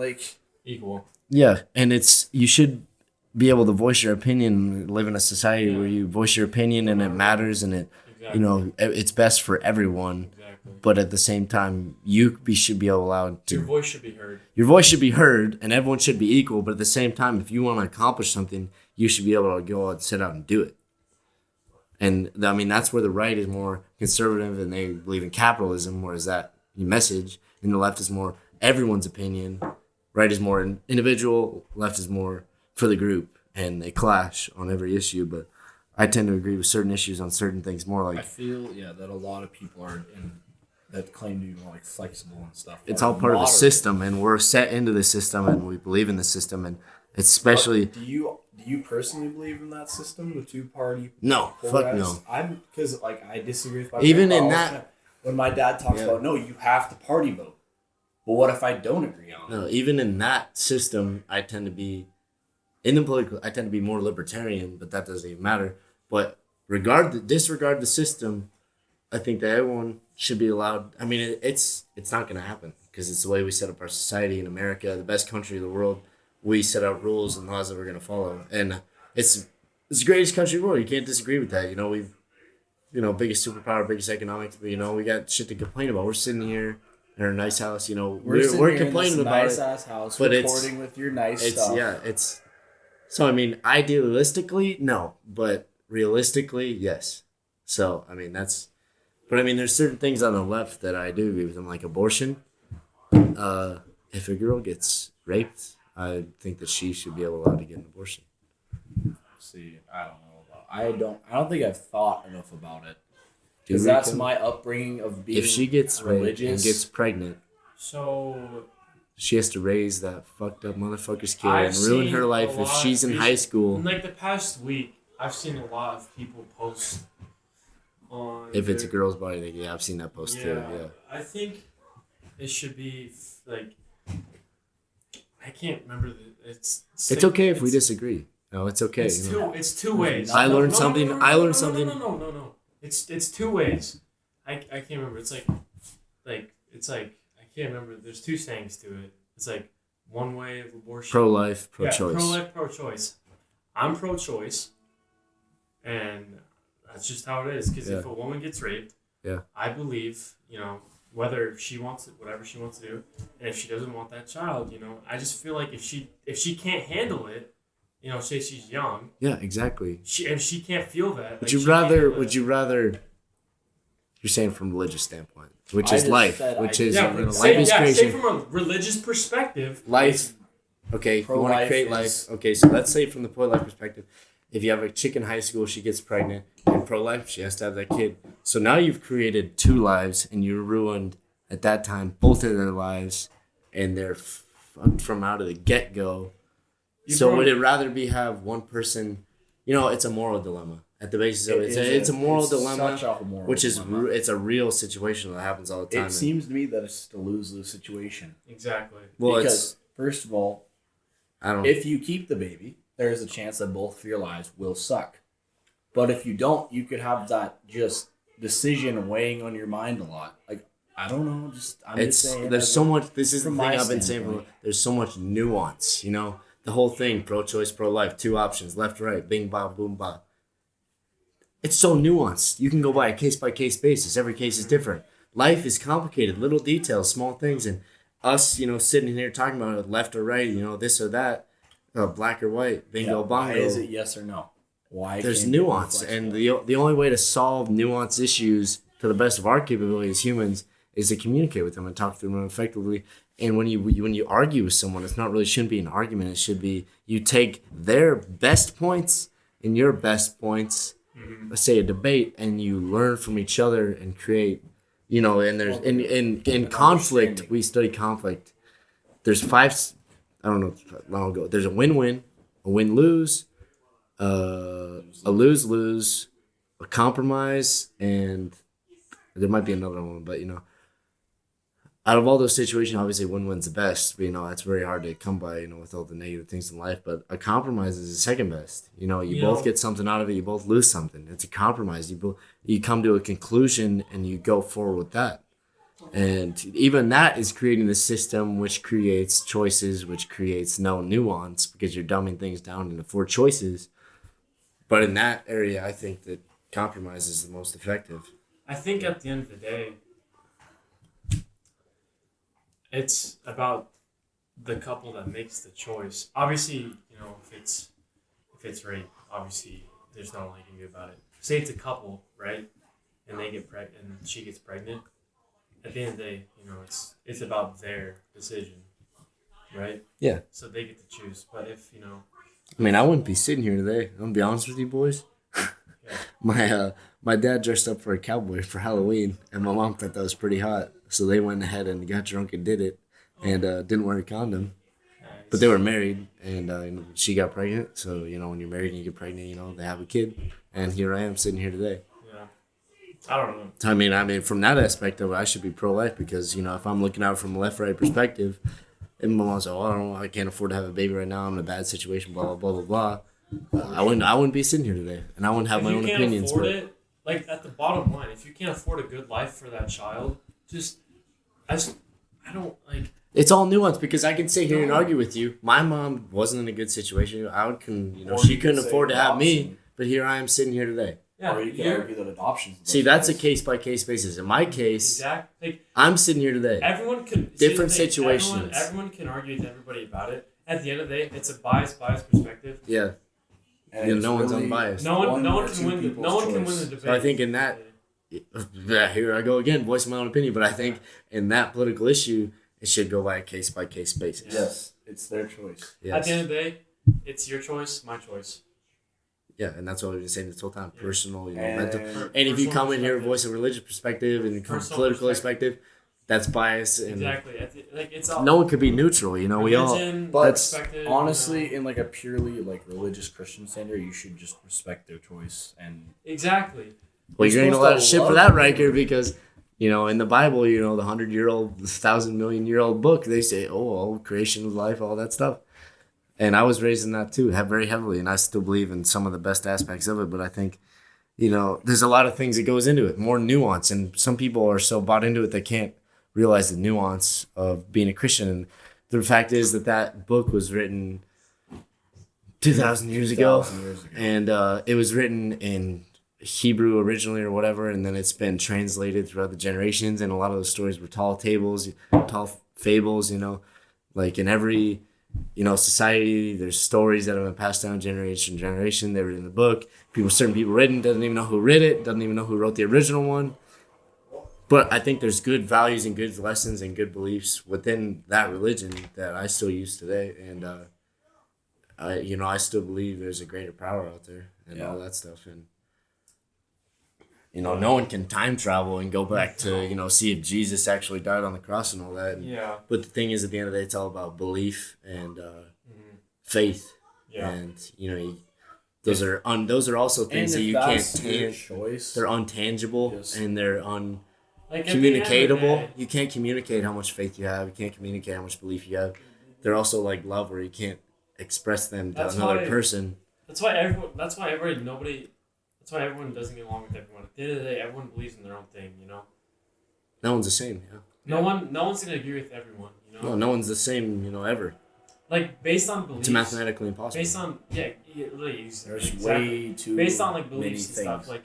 Equal. Yeah, and you should be able to voice your opinion. Live in a society where you voice your opinion and it matters and it, you know, it's best for everyone. Exactly. But at the same time, should be allowed to. Your voice should be heard. Your voice should be heard, and everyone should be equal. But at the same time, if you want to accomplish something, you should be able to go out and sit out and do it. And I mean, that's where the right is more conservative and they believe in capitalism, whereas that message, and the left is more everyone's opinion. Right is more individual, left is more for the group, and they clash on every issue. But I tend to agree with certain issues on certain things more. Like I feel that a lot of people are that claim to be more like flexible and stuff. It's all part of the system, and we're set into the system, and we believe in the system, and especially. Do you personally believe in that system, the 2-party? No, fuck no. Because I disagree with my even grandpa in all the that. time. When my dad talks about no, you have to party vote. But what if I don't agree on it? No, even in that system, I tend to be more libertarian, but that doesn't even matter. But disregard the system, I think that everyone should be allowed. I mean, it's not going to happen because it's the way we set up our society in America, the best country in the world. We set out rules and laws that we're going to follow, and it's the greatest country in the world. You can't disagree with that. You know, biggest superpower, biggest economics, but you know, we got shit to complain about. We're sitting here in our nice house, you know, we're complaining about nice it, ass house, but recording with your nice stuff. So I mean, idealistically, no, but realistically, yes. So I mean, but I mean, there's certain things on the left that I do agree with them, like abortion. If a girl gets raped, I think that she should be allowed to get an abortion. See, I don't know. I don't think I've thought enough about it. Because that's my upbringing of being if she gets religious raped and gets pregnant, so she has to raise that fucked up motherfucker's kid and ruin her life if she's in high school. In like the past week, I've seen a lot of people post on. If it's a girl's body, yeah, I've seen that post too. Yeah, I think it should be like. I can't remember it's okay if we disagree. No, it's okay. It's two ways. I learned something. No. It's two ways. I can't remember. It's like I can't remember. There's two sayings to it. It's like one way of abortion. Pro-life, pro-choice. Yeah, pro-life, pro-choice. I'm pro-choice, and that's just how it is. Because if a woman gets raped, I believe, you know, whether she wants it, whatever she wants to do, and if she doesn't want that child, you know, I just feel like if she can't handle it, you know, say she's young. Yeah, exactly. If she can't feel that. Would you rather? You're saying from a religious standpoint, which is life, which is life is creation. Say from a religious perspective. Life. Okay, you want to create life. Okay, so let's say from the pro-life perspective, if you have a chick in high school, she gets pregnant, and pro-life, she has to have that kid. So now you've created two lives, and you ruined at that time both of their lives, and they're from out of the get-go. So would it rather have one person? You know, it's a moral dilemma at the basis of it. It's a moral dilemma, which is it's a real situation that happens all the time. It seems to me that it's a lose-lose situation. Exactly. Well, because first of all, if you keep the baby, there is a chance that both of your lives will suck. But if you don't, you could have that just decision weighing on your mind a lot. Like, I don't know, I'm just saying. There's so much. This is the thing I've been saying. There's so much nuance. You know, the whole thing: pro-choice, pro-life, two options, left, right, bing, ba, boom, ba. It's so nuanced. You can go by a case-by-case basis. Every case is different. Life is complicated. Little details, small things, and us, you know, sitting here talking about it, left or right, you know, this or that, black or white, bingo, bongo. Why is it yes or no? Why? There's can't they be nuance, and flexible? the only way to solve nuance issues to the best of our capability as humans is to communicate with them and talk to them effectively. And when you argue with someone, it's not really shouldn't be an argument. It should be you take their best points and your best points, let's say a debate, and you learn from each other and create, and there's in conflict, understanding. we study conflict. There's five, I don't know how long ago. There's a win-win, a win-lose, a lose-lose, a compromise, and there might be another one, but out of all those situations, obviously win-win's the best. But, that's very hard to come by, with all the negative things in life. But a compromise is the second best. You both get something out of it. You both lose something. It's a compromise. You come to a conclusion and you go forward with that. And even that is creating the system which creates choices, which creates no nuance because you're dumbing things down into 4 choices. But in that area, I think that compromise is the most effective. I think at the end of the day, it's about the couple that makes the choice. Obviously, if it's rape, obviously there's nothing you can do about it. Say it's a couple, right? And they get pregnant, and she gets pregnant. At the end of the day, it's about their decision, right? Yeah. So they get to choose. But if I mean, I wouldn't be sitting here today. I'm gonna be honest with you, boys. My dad dressed up for a cowboy for Halloween, and my mom thought that was pretty hot. So they went ahead and got drunk and did it, and didn't wear a condom. But they were married, and she got pregnant. So when you're married and you get pregnant, they have a kid, and here I am sitting here today. yeah, I don't know. I mean, from that aspect of it, I should be pro-life because if I'm looking out from a left-right perspective, and my mom's like, "Oh, I don't know, I can't afford to have a baby right now. I'm in a bad situation." Blah blah blah blah blah. I wouldn't be sitting here today, and I wouldn't have If my you own can't opinions. afford But it, like at the bottom line, if you can't afford a good life for that child, I don't like. it's all nuance because I can sit here and argue with you. My mom wasn't in a good situation. Or She you couldn't could say afford to have me, adoption. but here I am sitting here today. Yeah, Or you can argue that adoption's the See, best that's a choice. case-by-case basis. In my case, exactly. Like I'm sitting here today. everyone can Different see the thing, situations. Everyone can argue with everybody about it. At the end of the day, it's a biased perspective. Yeah. And Yeah, it's no one's really unbiased. No one or can two win. people's No one can win choice. the debate. So I think in that, yeah, here I go again, voicing my own opinion. But I think in that political issue, it should go by a case-by-case basis. Yes, it's their choice. Yes. At the end of the day, it's your choice, my choice. Yeah, and that's what we've been saying this whole time. Yeah. Personal, And- mental. And if you Personal come in here perspective. voice a religious perspective and Personal political perspective. perspective, that's bias. And Exactly. It's all. no one could be neutral. We all. religion, But perspective, honestly, in like a purely religious Christian standard, you should just respect their choice and exactly. Well, You're you're getting a supposed lot to of shit for love that, them. Riker, because in the Bible, the 100-year-old, 1,000-million-year-old book, they say, all creation of life, all that stuff. And I was raised in that too, very heavily, and I still believe in some of the best aspects of it. But I think, there's a lot of things that goes into it, more nuance, and some people are so bought into it they can't realize the nuance of being a Christian. And the fact is that book was written 2,000 years ago, 2,000 years ago. and it was written in Hebrew originally or whatever, and then it's been translated throughout the generations, and a lot of those stories were tall fables, like in every society there's stories that have been passed down generation to generation. They were in the book. Certain people written, doesn't even know who read it, doesn't even know who wrote the original one. But I think there's good values and good lessons and good beliefs within that religion that I still use today, and I still believe there's a greater power out there and all that stuff. And no one can time travel and go back to see if Jesus actually died on the cross and all that. And, Yeah. But the thing is, at the end of the day, it's all about belief and faith. Yeah. And those are also things that if you can't that's your tan. choice. They're untangible Yes. and they're Like, at the end of the communicatable. day- You can't communicate how much faith you have. You can't communicate how much belief you have. They're also like love, where you can't express them to That's another why- person. That's why everyone doesn't get along with everyone. At the end of the day, everyone believes in their own thing. No one's the same. Yeah. No one's gonna agree with everyone. No one's the same. Ever. Like based on beliefs. It's mathematically impossible. Based on really. There's exactly. way too Based on like many beliefs and stuff. things.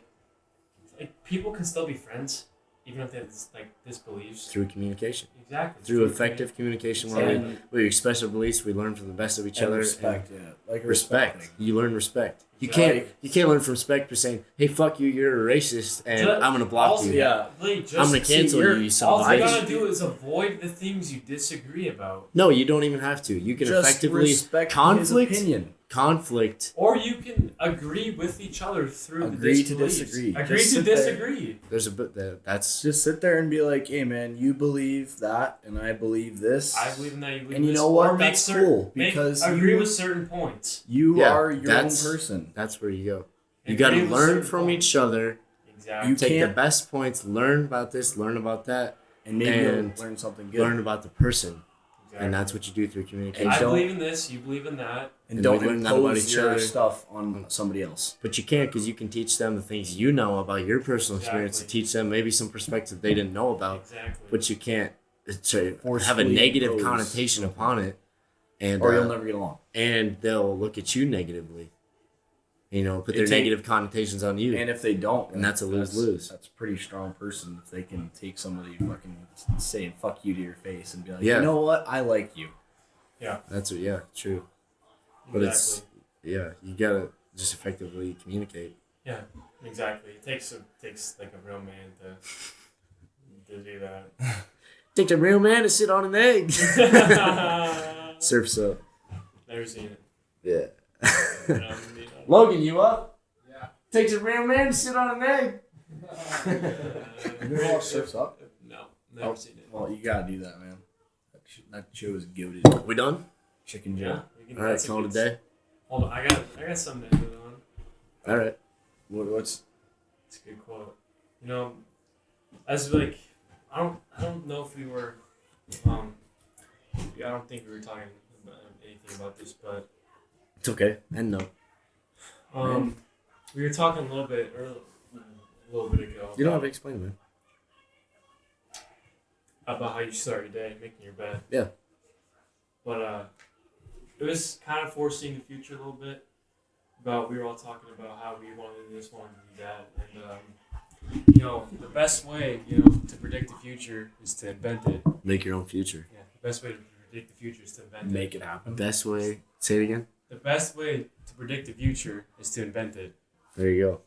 Like people can still be friends even if they have disbeliefs. Through communication. Exactly. Through effective communication, where And- we express our beliefs, we learn from the best of each And other. respect, and yeah. Like respect. thing. You learn respect. Exactly. You can't learn from respect for saying, "Hey, fuck you, you're a racist, and Just- I'm gonna block also, you. Yeah. Really, just I'm gonna cancel you're- you, you son of all a you bitch." gotta do is avoid the things you disagree about. No, you don't even have to. You can Just effectively respect conflict. his opinion. Conflict. Or you can agree with each other through Agree the to disbeliefs. disagree. Agree Just to sit there. disagree. There's a bit that's Just sit there and be like, "Hey, man, you believe that, and I believe this. I believe in that. You believe And you this. know what? Or make That's certain, cool, because agree you- with certain points. You Yeah, are your own that's- person. that's where you go. You Agree got to with learn certain from points. each other. Exactly. You Take the can't- best points. Learn about this. Learn about that. And maybe and you'll learn something good. Learn about the person, Exactly. and that's what you do through communication. I don't- believe in this. You believe in that. and and don't we learn that about impose each your other. stuff on somebody else. But you can't, because you can teach them the things you know about your personal experience. To Exactly. teach them maybe some perspective they didn't know about. Exactly. But you can't have a Forcefully negative impose. connotation upon it, and Or you'll never get along. and they'll look at you negatively. You know, put It their take- negative connotations on you. And if they don't, And that's a lose-lose. That's a pretty strong person if they can take somebody fucking saying "fuck you" to your face and be like, Yeah. "You know what? I like you." That's what, yeah, true. But Exactly. you gotta just effectively communicate. Yeah. Exactly. It takes like a real man to do that. Take a real man to sit on an egg. Surf's up. Never seen it. Yeah. You know, Logan, you up? Yeah. Takes a real man to sit on an egg. You ever watch Surf's Up? No, never Oh. seen it. Well, you gotta do that, man. That show is goated. We done? Chicken Yeah. Joe. we can- All right, that's a call it a good- day. Hold on, I got something to end it on. All right. What's It's a good quote. You know, as like, I don't know if we were, I don't think we were talking about anything about this, but It's okay. And no. we were talking a little bit ago. You don't have to explain, man. about how you start your day, making your bed. Yeah. But it was kind of foreseeing the future a little bit. We were all talking about how we wanted to do this, wanted to do that, and you know, the best way, you know, to predict the future is to invent it. Make your own future. Yeah, the best way to predict the future is to invent it. make it happen? Best way. Say it again. The best way to predict the future is to invent it. There you go.